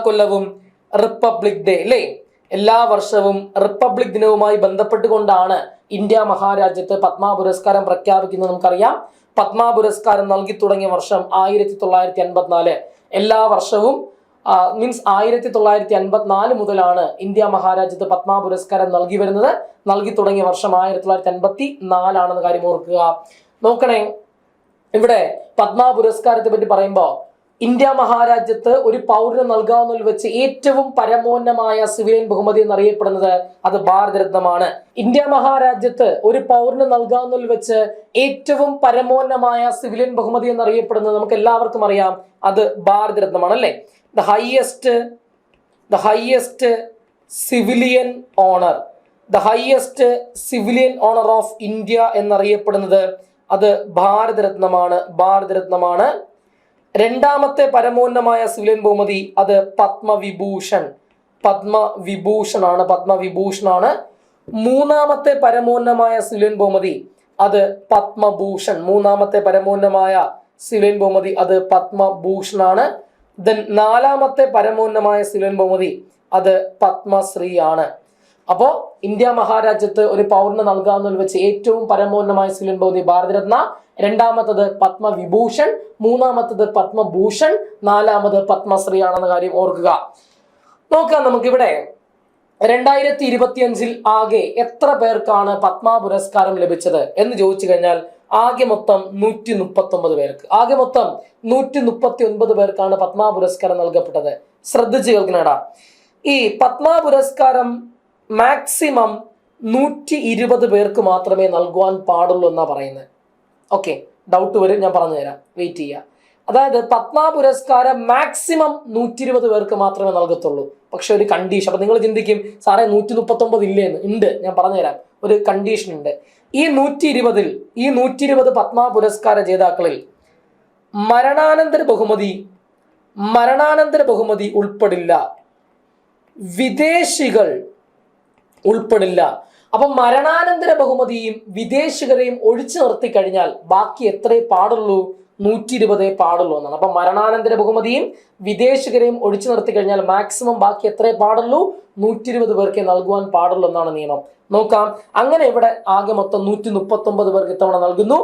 കൊല്ലവും റിപ്പബ്ലിക് ഡേ അല്ലേ, എല്ലാ വർഷവും റിപ്പബ്ലിക് ദിനവുമായി ബന്ധപ്പെട്ടുകൊണ്ടാണ് ഇന്ത്യ മഹാരാജ്യത്ത് പത്മ പുരസ്കാരം പ്രഖ്യാപിക്കുന്നത്. നമുക്കറിയാം പത്മ പുരസ്കാരം നൽകി തുടങ്ങിയ വർഷം 1954. എല്ലാ വർഷവും മീൻസ് 1954 മുതലാണ് ഇന്ത്യ മഹാരാജ്യത്ത് പത്മ പുരസ്കാരം നൽകി തുടങ്ങിയ വർഷം 1954 ആണെന്ന കാര്യം ഓർക്കുക. നോക്കണേ, ഇവിടെ പത്മ പുരസ്കാരത്തെ പറ്റി പറയുമ്പോൾ ഇന്ത്യ മഹാരാജ്യത്ത് ഒരു പൗരന് നൽകാവുന്നതിൽ വെച്ച് ഏറ്റവും പരമോന്നതമായ സിവിലിയൻ ബഹുമതി എന്നറിയപ്പെടുന്നത് അത് ഭാരതരത്നമാണ്. ഇന്ത്യ മഹാരാജ്യത്ത് ഒരു പൗരന് നൽകാവുന്നതിൽ വെച്ച് ഏറ്റവും പരമോന്നതമായ സിവിലിയൻ ബഹുമതി എന്നറിയപ്പെടുന്നത് നമുക്ക് എല്ലാവർക്കും അറിയാം, അത് ഭാരതരത്നമാണ് അല്ലേ. The highest civilian honor of India എന്നറിയപ്പെടുന്നത് അത് ഭാരതരത്നമാണ്. രണ്ടാമത്തെ പരമോന്നതമായ സിവിലിയൻ ബഹുമതി അത് പത്മവിഭൂഷൺ ആണ്. മൂന്നാമത്തെ പരമോന്നതമായ സിവിലിയൻ ബഹുമതി അത് പത്മഭൂഷൺ ആണ്. ദെൻ നാലാമത്തെ പരമോന്നതമായ സിവിലിയൻ ബഹുമതി അത് പത്മശ്രീ ആണ്. അപ്പോ ഇന്ത്യ മഹാരാജ്യത്ത് ഒരു പൗരന് നൽകാവുന്നതിൽ വെച്ച് ഏറ്റവും പരമോന്നതമായ സിവിലിയൻ ബഹുമതി ഭാരതരത്ന, രണ്ടാമത്തത് പത്മവിഭൂഷൺ, മൂന്നാമത്തത് പത്മഭൂഷൺ, നാലാമത് പത്മശ്രീ ആണെന്ന കാര്യം ഓർക്കുക. നോക്കാം നമുക്കിവിടെ 2025 ആകെ എത്ര പേർക്കാണ് പത്മ പുരസ്കാരം ലഭിച്ചത് എന്ന് ചോദിച്ചു കഴിഞ്ഞാൽ ആകെ മൊത്തം 139 പേർക്ക്. ആകെ മൊത്തം 139 പേർക്കാണ് പത്മ പുരസ്കാരം നൽകപ്പെട്ടത്. ശ്രദ്ധിച്ചു കേൾക്കണേടാ. ഈ പത്മ പുരസ്കാരം മാക്സിമം 120 പേർക്ക് മാത്രമേ നൽകുവാൻ പാടുള്ളൂ എന്നാ പറയുന്നത്. ഓക്കെ, ഡൗട്ട് വരും, ഞാൻ പറഞ്ഞു തരാം, വെയിറ്റ് ചെയ്യുക. അതായത് പത്മ പുരസ്കാരം മാക്സിമം 120 പേർക്ക് മാത്രമേ നൽകത്തുള്ളൂ. പക്ഷെ ഒരു കണ്ടീഷൻ. അപ്പൊ നിങ്ങൾ ചിന്തിക്കും, സാറേ 139 ഇല്ലേന്ന്. ഉണ്ട്, ഞാൻ പറഞ്ഞുതരാം. ഒരു കണ്ടീഷൻ ഉണ്ട്. ഈ 120 പത്മ പുരസ്കാര ജേതാക്കളിൽ മരണാനന്തര ബഹുമതി ഉൾപ്പെടില്ല, വിദേശികൾ ഉൾപ്പെടില്ല. അപ്പൊ മരണാനന്തര ബഹുമതിയും വിദേശികരെയും ഒഴിച്ചു നിർത്തി കഴിഞ്ഞാൽ ബാക്കി എത്രേ പാടുള്ളൂ? 120 പാടുള്ളൂ എന്നാണ്. അപ്പൊ മരണാനന്തര ബഹുമതിയും വിദേശികരെയും ഒഴിച്ചു നിർത്തി കഴിഞ്ഞാൽ മാക്സിമം ബാക്കി എത്രേ പാടുള്ളൂ? 120 പേർക്ക് നൽകുവാൻ പാടുള്ളൂ എന്നാണ് നിയമം. നോക്കാം. അങ്ങനെ ഇവിടെ ആകെ മൊത്തം 139 പേർക്ക് ഇത്തവണ നൽകുന്നു.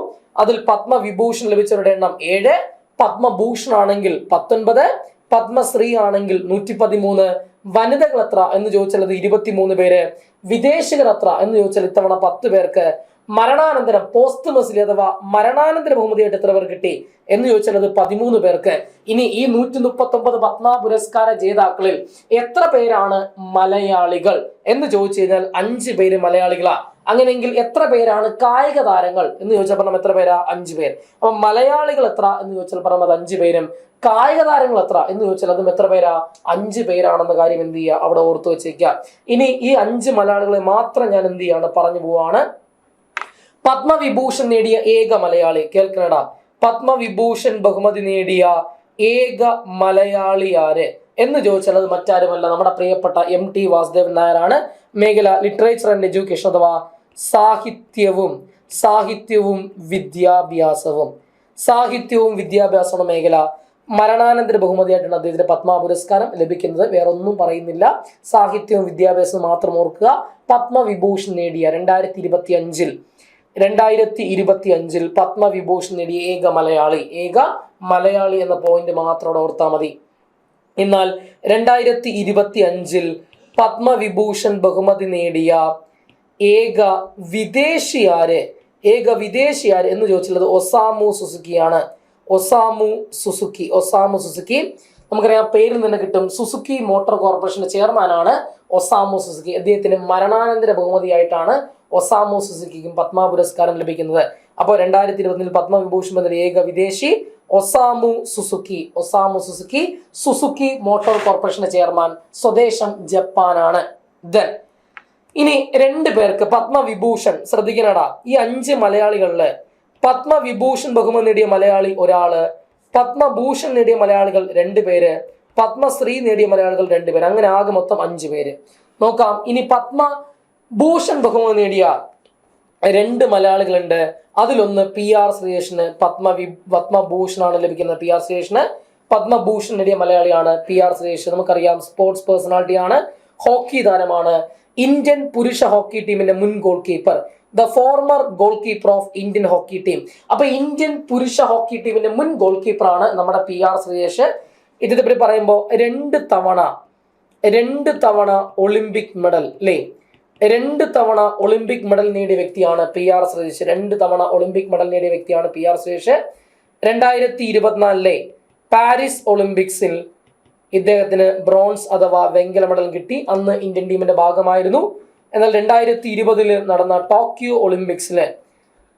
അതിൽ പത്മവിഭൂഷൺ ലഭിച്ചവരുടെ എണ്ണം 7, പത്മഭൂഷൺ ആണെങ്കിൽ 19, പത്മശ്രീ ആണെങ്കിൽ 113. വനിതകൾ എത്ര എന്ന് ചോദിച്ചാൽ അത് 23 പേര്. വിദേശികർ എത്ര എന്ന് ചോദിച്ചാൽ ഇത്തവണ 10 പേർക്ക്. മരണാനന്തരം പോസ്റ്റ്മസ്ലി അഥവാ മരണാനന്തര ബഹുമതിയായിട്ട് എത്ര പേർ കിട്ടി എന്ന് ചോദിച്ചാൽ അത് 13 പേർക്ക്. ഇനി ഈ 139 പത്മ പുരസ്കാര ജേതാക്കളിൽ എത്ര പേരാണ് മലയാളികൾ എന്ന് ചോദിച്ചു കഴിഞ്ഞാൽ 5 പേര് മലയാളികളാ. അങ്ങനെയെങ്കിൽ എത്ര പേരാണ് കായിക താരങ്ങൾ എന്ന് ചോദിച്ചാൽ പറഞ്ഞാൽ എത്ര പേരാ? 5 പേർ. അപ്പൊ മലയാളികൾ എത്ര എന്ന് ചോദിച്ചാൽ പറഞ്ഞത് 5 പേരും, കായിക താരങ്ങൾ എത്ര എന്ന് ചോദിച്ചാൽ അതും എത്ര പേരാ? 5 പേരാണെന്ന കാര്യം എന്ത് ചെയ്യുക, അവിടെ ഓർത്തു വെച്ചേക്കുക. ഇനി ഈ 5 മലയാളികളെ മാത്രം ഞാൻ എന്ത് ചെയ്യാണ് പറഞ്ഞു പോവാണ്. പത്മവിഭൂഷൺ നേടിയ ഏക മലയാളി, കേൾക്കണടാ, പത്മവിഭൂഷൺ ബഹുമതി നേടിയ ഏക മലയാളി ആര് എന്ന് ചോദിച്ചാൽ അത് മറ്റാരുമല്ല, നമ്മുടെ പ്രിയപ്പെട്ട MT വാസുദേവൻ നായരാണ്. മേഖല ലിറ്ററേച്ചർ ആൻഡ് എഡ്യൂക്കേഷൻ അഥവാ സാഹിത്യവും വിദ്യാഭ്യാസവും മേഖല. മരണാനന്തര ബഹുമതിയായിട്ടാണ് അദ്ദേഹത്തിന് പത്മ പുരസ്കാരം ലഭിക്കുന്നത്. വേറെ ഒന്നും പറയുന്നില്ല, സാഹിത്യവും വിദ്യാഭ്യാസവും മാത്രം ഓർക്കുക. പത്മവിഭൂഷൺ നേടിയ 2025 പത്മവിഭൂഷൺ നേടിയ ഏക മലയാളി എന്ന പോയിന്റ് മാത്രം ഓർത്താൽ മതി. എന്നാൽ 2025 പത്മവിഭൂഷൺ ബഹുമതി നേടിയ ഏക വിദേശിയാര് എന്ന് ചോദിച്ചുള്ളത് ഒസാമു സുസുക്കിയാണ്. ഒസാമു സുസുക്കി നമുക്കറിയാം, പേരിൽ നിന്ന് കിട്ടും. സുസുക്കി മോട്ടോർ കോർപ്പറേഷന്റെ ചെയർമാനാണ് ഒസാമു സുസുക്കി. അദ്ദേഹത്തിന് മരണാനന്തര ബഹുമതിയായിട്ടാണ് ഒസാമു സുസുക്കിക്കും പത്മ പുരസ്കാരം ലഭിക്കുന്നത്. അപ്പോൾ 2020 പത്മവിഭൂഷൺ നേടിയ ഏക വിദേശി ഒസാമു സുസുക്കി, സുസുക്കി മോട്ടോർ കോർപ്പറേഷന്റെ ചെയർമാൻ, സ്വദേശം ജപ്പാനാണ്. ദെൻ ഇനി 2 പേർക്ക് പത്മവിഭൂഷൺ, ശ്രദ്ധിക്കണടാ, ഈ 5 മലയാളികളില് പത്മവിഭൂഷൺ ബഹുമതി നേടിയ മലയാളി ഒരാള്, പത്മഭൂഷൺ നേടിയ മലയാളികൾ 2 പേര്, പത്മശ്രീ നേടിയ മലയാളികൾ 2 പേര്. അങ്ങനെ ആകെ മൊത്തം 5 പേര്. നോക്കാം. ഇനി പത്മഭൂഷൺ ബഹുമതി നേടിയ 2 മലയാളികളുണ്ട്. അതിലൊന്ന് PR ശ്രീകൃഷ്ണന് പത്മഭൂഷണാണ് ലഭിക്കുന്നത്. PR ശ്രീകൃഷ്ണന് പത്മഭൂഷൺ നേടിയ മലയാളിയാണ് PR ശ്രീകൃഷ്ണൻ. നമുക്കറിയാം, സ്പോർട്സ് പേഴ്സണാലിറ്റിയാണ്, ഹോക്കി താരമാണ്, ഇന്ത്യൻ പുരുഷ ഹോക്കി ടീമിന്റെ മുൻ goal keeper, the former goal keeper of Indian hockey team. അപ്പൊ ഇന്ത്യൻ പുരുഷ ഹോക്കി ടീമിന്റെ മുൻ ഗോൾ കീപ്പറാണ് നമ്മുടെ PR ശ്രീകൃഷ്ണൻ. ഇതിനെ പറ്റി പറയുമ്പോൾ 2 തവണ ഒളിമ്പിക് മെഡൽ അല്ലേ, 2 തവണ ഒളിമ്പിക് മെഡൽ നേടിയ വ്യക്തിയാണ് PR ശ്രീകൃഷ്ണൻ. 2 തവണ ഒളിമ്പിക് മെഡൽ നേടിയ വ്യക്തിയാണ് PR ശ്രീകൃഷ്ണൻ. 2024 പാരീസ് ഒളിമ്പിക്സിൽ ഇദ്ദേഹത്തിന് ബ്രോൺസ് അഥവാ വെങ്കല മെഡൽ കിട്ടി. അന്ന് ഇന്ത്യൻ ടീമിന്റെ ഭാഗമായിരുന്നു. എന്നാൽ 2020 നടന്ന ടോക്കിയോ ഒളിമ്പിക്സില്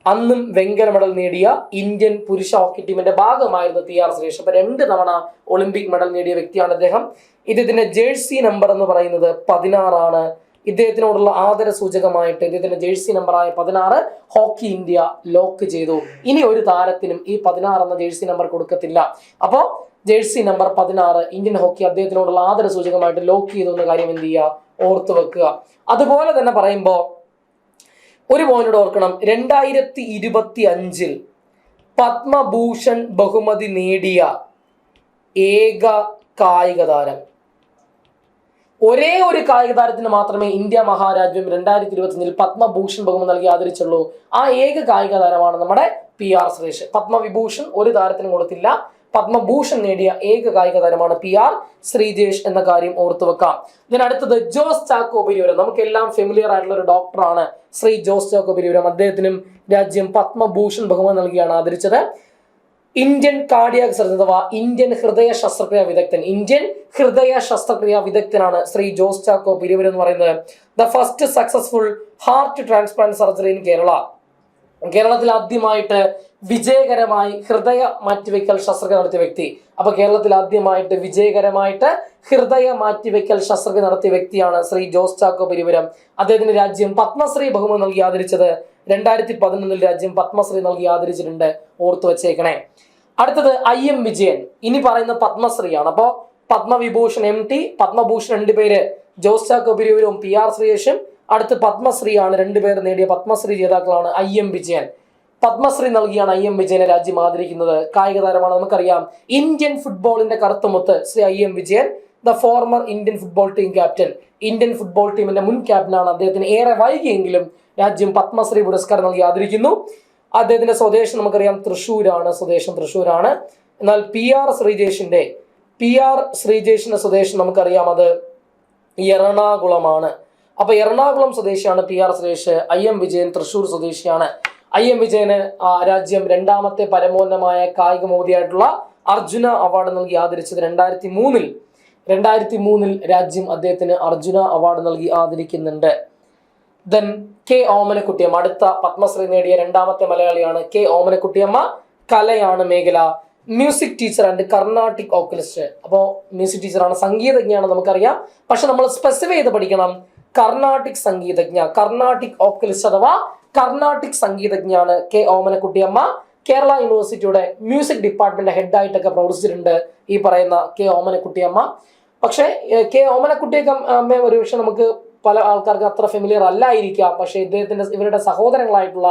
അന്നും വെങ്കല മെഡൽ നേടിയ ഇന്ത്യൻ പുരുഷ ഹോക്കി ടീമിന്റെ ഭാഗമായിരുന്നു PR ശ്രീകൃഷ്ണൻ. അപ്പൊ 2 തവണ ഒളിമ്പിക് മെഡൽ നേടിയ വ്യക്തിയാണ് അദ്ദേഹം. ഇദ്ദേഹത്തിന്റെ ജേഴ്സി നമ്പർ എന്ന് പറയുന്നത് 16 ആണ്. ഇദ്ദേഹത്തിനോടുള്ള ആദര സൂചകമായിട്ട് ഇദ്ദേഹത്തിന്റെ ജേഴ്സി നമ്പറായ 16 ഹോക്കി ഇന്ത്യ ലോക്ക് ചെയ്തു. ഇനി ഒരു താരത്തിനും ഈ 16 എന്ന ജേഴ്സി നമ്പർ കൊടുക്കത്തില്ല. അപ്പോ ജേഴ്സി നമ്പർ 16 ഇന്ത്യൻ ഹോക്കി അദ്ദേഹത്തിനോടുള്ള ആദര സൂചകമായിട്ട് ലോക്ക് ചെയ്തു എന്ന കാര്യം എന്ത് ചെയ്യുക, ഓർത്തു വെക്കുക. അതുപോലെ തന്നെ പറയുമ്പോൾ ഒരു പോയിന്റ് ഓർക്കണം, 2025 പത്മഭൂഷൺ ബഹുമതി നേടിയ ഏക കായിക താരം, ഒരേ ഒരു കായിക താരത്തിന് മാത്രമേ ഇന്ത്യ മഹാരാജ്യം 2025 പത്മഭൂഷൺ ബഹുമതി നൽകി ആദരിച്ചുള്ളൂ. ആ ഏക കായിക താരമാണ് നമ്മുടെ PR ശ്രീജേഷ്. പത്മവിഭൂഷൺ ഒരു താരത്തിനും കൊടുത്തില്ല. പത്മഭൂഷൺ നേടിയ ഏക കായിക താരമാണ് PR ശ്രീജേഷ് എന്ന കാര്യം ഓർത്തു വെക്കാം. ഇതിനടുത്തത് ജോസ് ചാക്കോ പെരിയവരം. നമുക്കെല്ലാം ഫെമിലിയർ ആയിട്ടുള്ള ഒരു ഡോക്ടറാണ് ശ്രീ ജോസ് ചാക്കോ പെരിയവരം. അദ്ദേഹത്തിനും രാജ്യം പത്മഭൂഷൺ ബഹുമതി നൽകിയാണ് ആദരിച്ചത്. ഇന്ത്യൻ കാർഡിയാക് സർജൻ അഥവാ ഇന്ത്യൻ ഹൃദയ ശസ്ത്രക്രിയാ വിദഗ്ധനാണ് ശ്രീ ജോസ് ചാക്കോ പെരിയവരം എന്ന് പറയുന്നത്. The first successful heart transplant surgery in Kerala. കേരളത്തിൽ ആദ്യമായിട്ട് വിജയകരമായി ഹൃദയ മാറ്റിവെക്കൽ ശസ്ത്രക്രിയ നടത്തിയ വ്യക്തി. അപ്പൊ കേരളത്തിൽ ആദ്യമായിട്ട് വിജയകരമായിട്ട് ഹൃദയ മാറ്റിവെക്കൽ ശസ്ത്രക്രിയ നടത്തിയ വ്യക്തിയാണ് ശ്രീ ജോസ് ചാക്കോ പെരിയവരം. അദ്ദേഹത്തിന് രാജ്യം പത്മശ്രീ ബഹുമതി നൽകി ആദരിച്ചത് 2011 രാജ്യം പത്മശ്രീ നൽകി ആദരിച്ചിട്ടുണ്ട്. ഓർത്തു വെച്ചേക്കണേ. അടുത്തത് IM വിജയൻ. ഇനി പറയുന്ന പത്മശ്രീയാണ്. അപ്പോ പത്മവിഭൂഷൺ MT, പത്മഭൂഷൺ രണ്ടുപേര് ജോസ് ചാക്കോ പെരിയവരവും PR ശ്രീജേഷും. അടുത്ത് പത്മശ്രീയാണ്, രണ്ടുപേർ നേടിയ പത്മശ്രീ ജേതാക്കളാണ് IM വിജയൻ. പത്മശ്രീ നൽകിയാണ് IM വിജയനെ രാജ്യം ആദരിക്കുന്നത്. കായിക താരമാണ്, നമുക്കറിയാം. ഇന്ത്യൻ ഫുട്ബോളിന്റെ കറുത്തുമുത്ത് Shri IM Vijayan, the former Indian football team captain. Indian football ടീമിന്റെ മുൻ ക്യാപ്റ്റനാണ്. അദ്ദേഹത്തിന് ഏറെ വൈകിയെങ്കിലും രാജ്യം പത്മശ്രീ പുരസ്കാരം നൽകി ആദരിക്കുന്നു. അദ്ദേഹത്തിന്റെ സ്വദേശം നമുക്കറിയാം തൃശ്ശൂരാണ്. സ്വദേശം തൃശ്ശൂരാണ്. എന്നാൽ PR ശ്രീജേഷിന്റെ സ്വദേശം നമുക്കറിയാം അത് എറണാകുളമാണ്. അപ്പൊ എറണാകുളം സ്വദേശിയാണ് PR ശ്രീജേഷ്. IM വിജയൻ തൃശ്ശൂർ സ്വദേശിയാണ്. IM വിജയന് രാജ്യം രണ്ടാമത്തെ പരമോന്നതമായ കായിക മോദിയായിട്ടുള്ള അർജുന അവാർഡ് നൽകി ആദരിച്ചത് 2003 രാജ്യം അദ്ദേഹത്തിന് അർജുന അവാർഡ് നൽകി ആദരിക്കുന്നുണ്ട്. ദെൻ K ഓമനക്കുട്ടിയമ്മ, അടുത്ത പത്മശ്രീ നേടിയ രണ്ടാമത്തെ മലയാളിയാണ് K ഓമനക്കുട്ടിയമ്മ. കലയാണ് മേഖല. Music teacher and Carnatic vocalist. അപ്പോൾ മ്യൂസിക് ടീച്ചറാണ്, സംഗീതജ്ഞയാണ് നമുക്കറിയാം. പക്ഷെ നമ്മൾ സ്പെസിഫൈ ചെയ്ത് പഠിക്കണം. കർണാട്ടിക് സംഗീതജ്ഞ, കർണാട്ടിക് ഓർക്കലിസ്റ്റ് അഥവാ കർണാട്ടിക് സംഗീതജ്ഞയാണ് K ഓമനക്കുട്ടിയമ്മ. കേരള യൂണിവേഴ്സിറ്റിയുടെ മ്യൂസിക് ഡിപ്പാർട്ട്മെന്റ് ഹെഡായിട്ടൊക്കെ പ്രവർത്തിച്ചിട്ടുണ്ട് ഈ പറയുന്ന K ഓമനക്കുട്ടിയമ്മ. പക്ഷേ K ഓമനക്കുട്ടിയമ്മ ഒരുപക്ഷെ നമുക്ക് പല ആൾക്കാർക്ക് അത്ര ഫെമിലിയർ അല്ലായിരിക്കാം. പക്ഷേ ഇവരുടെ സഹോദരങ്ങളായിട്ടുള്ള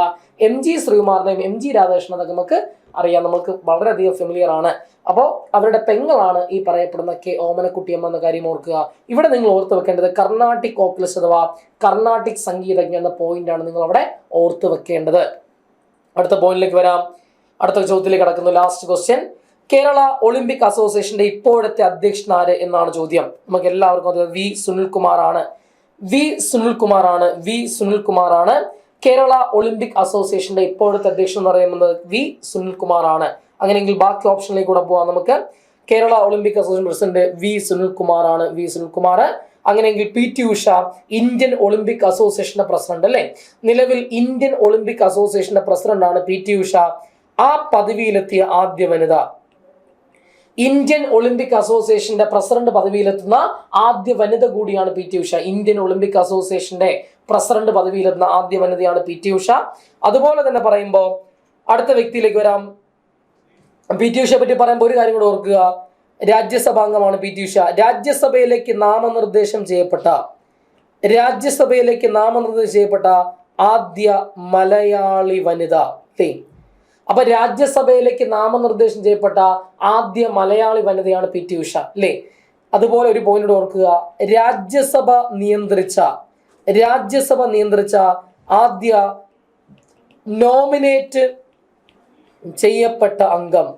MG ശ്രീകുമാറിനെയും MG രാധാകൃഷ്ണനൊക്കെ നമുക്ക് അറിയാം, നമുക്ക് വളരെയധികം ഫെമിലിയർ ആണ്. അപ്പോൾ അവരുടെ പെങ്ങളാണ് ഈ പറയപ്പെടുന്ന K ഓമനക്കുട്ടിയമ്മ എന്ന കാര്യം ഓർക്കുക. ഇവിടെ നിങ്ങൾ ഓർത്ത് വെക്കേണ്ടത് കർണാട്ടിക് ഓർക്കലിസ്റ്റ് അഥവാ കർണാട്ടിക് സംഗീതജ്ഞ എന്ന പോയിന്റ് ആണ് നിങ്ങൾ അവിടെ ഓർത്ത് വെക്കേണ്ടത്. അടുത്ത പോയിന്റിലേക്ക് വരാം. അടുത്ത ചോദ്യത്തിലേക്ക് കടക്കുന്നു. Last question. കേരള ഒളിമ്പിക് അസോസിയേഷന്റെ ഇപ്പോഴത്തെ അധ്യക്ഷൻ ആര് എന്നാണ് ചോദ്യം. നമുക്ക് എല്ലാവർക്കും അത് വി സുനിൽകുമാറാണ്. കേരള ഒളിമ്പിക് അസോസിയേഷന്റെ ഇപ്പോഴത്തെ അധ്യക്ഷൻ എന്ന് പറയുന്നത് വി സുനിൽകുമാറാണ്. അങ്ങനെയെങ്കിൽ ബാക്കി ഓപ്ഷനിലേക്ക് കൂടെ പോവാം നമുക്ക്. Kerala Olympic Association President V Sunilkumar. അങ്ങനെയെങ്കിൽ PT ഉഷ ഇന്ത്യൻ ഒളിമ്പിക് അസോസിയേഷന്റെ പ്രസിഡന്റ് അല്ലേ. നിലവിൽ ഇന്ത്യൻ ഒളിമ്പിക് അസോസിയേഷന്റെ പ്രസിഡന്റ് ആണ് PT ഉഷ. ആ പദവിയിലെത്തിയ ആദ്യ വനിത, ഇന്ത്യൻ ഒളിമ്പിക് അസോസിയേഷന്റെ പ്രസിഡന്റ് പദവിയിലെത്തുന്ന ആദ്യ വനിത കൂടിയാണ് PT ഉഷ. ഇന്ത്യൻ ഒളിമ്പിക് അസോസിയേഷന്റെ പ്രസിഡന്റ് പദവിയിലെത്തുന്ന ആദ്യ വനിതയാണ് PT ഉഷ. അതുപോലെ തന്നെ പറയുമ്പോൾ അടുത്ത വ്യക്തിയിലേക്ക് വരാം. PT ഉഷയെ പറ്റി പറയുമ്പോൾ ഒരു കാര്യം കൂടെ ഓർക്കുക. രാജ്യസഭാംഗമാണ് PT ഉഷ. രാജ്യസഭയിലേക്ക് നാമനിർദ്ദേശം ചെയ്യപ്പെട്ട ആദ്യ മലയാളി വനിത. അപ്പൊ രാജ്യസഭയിലേക്ക് നാമനിർദ്ദേശം ചെയ്യപ്പെട്ട ആദ്യ മലയാളി വനിതയാണ് PT ഉഷ അല്ലേ. അതുപോലെ ഒരു പോയിന്റ് ഓർക്കുക. രാജ്യസഭ നിയന്ത്രിച്ച ആദ്യ നോമിനേറ്റ് ചെയ്യപ്പെട്ട അംഗം,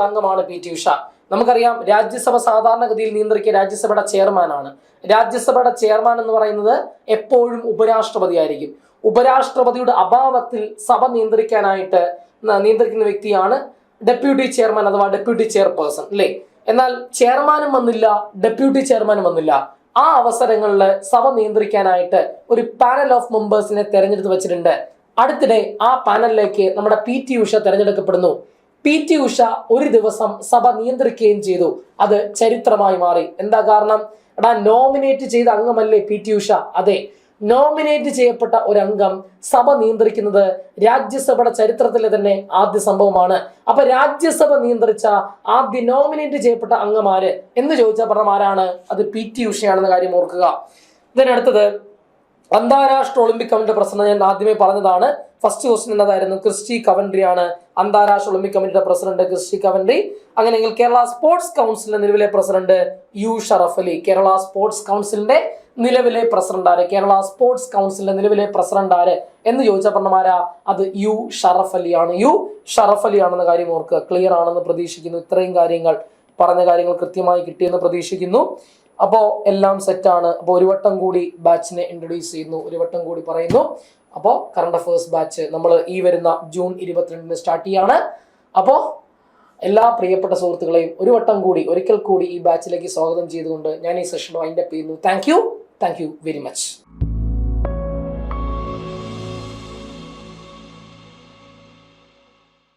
അംഗമാണ് PT ഉഷ. നമുക്കറിയാം രാജ്യസഭ സാധാരണഗതിയിൽ നിയന്ത്രിക്കുക രാജ്യസഭയുടെ ചെയർമാനാണ്. രാജ്യസഭയുടെ ചെയർമാൻ എന്ന് പറയുന്നത് എപ്പോഴും ഉപരാഷ്ട്രപതിയായിരിക്കും. ഉപരാഷ്ട്രപതിയുടെ അഭാവത്തിൽ സഭ നിയന്ത്രിക്കുന്ന വ്യക്തിയാണ് ഡെപ്യൂട്ടി ചെയർമാൻ അഥവാ ഡെപ്യൂട്ടി ചെയർപേഴ്സൺ അല്ലേ. എന്നാൽ ചെയർമാനും വന്നില്ല, ഡെപ്യൂട്ടി ചെയർമാനും വന്നില്ല. ആ അവസരങ്ങളിൽ സഭ നിയന്ത്രിക്കാനായിട്ട് ഒരു പാനൽ ഓഫ് മെമ്പേഴ്സിനെ തെരഞ്ഞെടുത്ത് വെച്ചിട്ടുണ്ട്. അടുത്തിടെ ആ പാനലിലേക്ക് നമ്മുടെ PT ഉഷ തെരഞ്ഞെടുക്കപ്പെടുന്നു. PT ഉഷ ഒരു ദിവസം സഭ നിയന്ത്രിക്കുകയും ചെയ്തു. അത് ചരിത്രമായി മാറി. എന്താ കാരണം? നോമിനേറ്റ് ചെയ്ത അംഗമല്ലേ PT ഉഷ? അതെ, നോമിനേറ്റ് ചെയ്യപ്പെട്ട ഒരു അംഗം സഭ നിയന്ത്രിക്കുന്നത് രാജ്യസഭയുടെ ചരിത്രത്തിലെ തന്നെ ആദ്യ സംഭവമാണ്. അപ്പൊ രാജ്യസഭ നിയന്ത്രിച്ച ആദ്യ നോമിനേറ്റ് ചെയ്യപ്പെട്ട അംഗമാര് എന്ന് ചോദിച്ചാൽ പറഞ്ഞ ആരാണ്? അത് PT ഉഷയാണെന്ന കാര്യം ഓർക്കുക. ഇതിനടുത്തത് അന്താരാഷ്ട്ര ഒളിമ്പിക് കമ്മിറ്റി പ്രസിഡന്റ് ഞാൻ ആദ്യമേ പറഞ്ഞതാണ്. ഫസ്റ്റ് ക്വസ്റ്റ്യൻ എന്നതായിരുന്നു? ക്രിസ്റ്റി കവൻട്രി ആണ് അന്താരാഷ്ട്ര ഒളിമ്പിക് കമ്മിറ്റിയുടെ പ്രസിഡന്റ്, ക്രിസ്റ്റി കവൻട്രി. അങ്ങനെയെങ്കിൽ കേരള സ്പോർട്സ് കൗൺസിലിന്റെ നിലവിലെ president U Sharaf Ali. Kerala sports കൗൺസിലിന്റെ നിലവിലെ പ്രസിഡന്റ് ആര്? കേരള സ്പോർട്സ് കൗൺസിലിന്റെ നിലവിലെ പ്രസിഡന്റ് ആര് എന്ന് ചോദിച്ച പറഞ്ഞമാരാ? അത് യു ഷറഫ് അലി ആണ്. യു ഷറഫ് അലി ആണെന്ന കാര്യം ഓർക്കുക. ക്ലിയർ ആണെന്ന് പ്രതീക്ഷിക്കുന്നു. ഇത്രയും കാര്യങ്ങൾ പറഞ്ഞ കാര്യങ്ങൾ കൃത്യമായി കിട്ടിയെന്ന് പ്രതീക്ഷിക്കുന്നു. അപ്പോൾ എല്ലാം സെറ്റാണ്. അപ്പോൾ ഒരു വട്ടം കൂടി ബാച്ചിനെ ഇൻട്രൊഡ്യൂസ് ചെയ്യുന്നു, ഒരു വട്ടം കൂടി പറയുന്നു. അപ്പോൾ കറണ്ട് അഫയേഴ്സ് ബാച്ച് നമ്മൾ ഈ വരുന്ന ജൂൺ 22 സ്റ്റാർട്ട് ചെയ്യാണ്. അപ്പോൾ എല്ലാ പ്രിയപ്പെട്ട സുഹൃത്തുക്കളെയും ഒരു വട്ടം കൂടി, ഒരിക്കൽ കൂടി ഈ ബാച്ചിലേക്ക് സ്വാഗതം ചെയ്തുകൊണ്ട് ഞാൻ ഈ സെഷൻ വൈൻഡപ്പ് ചെയ്യുന്നു. Thank you very much.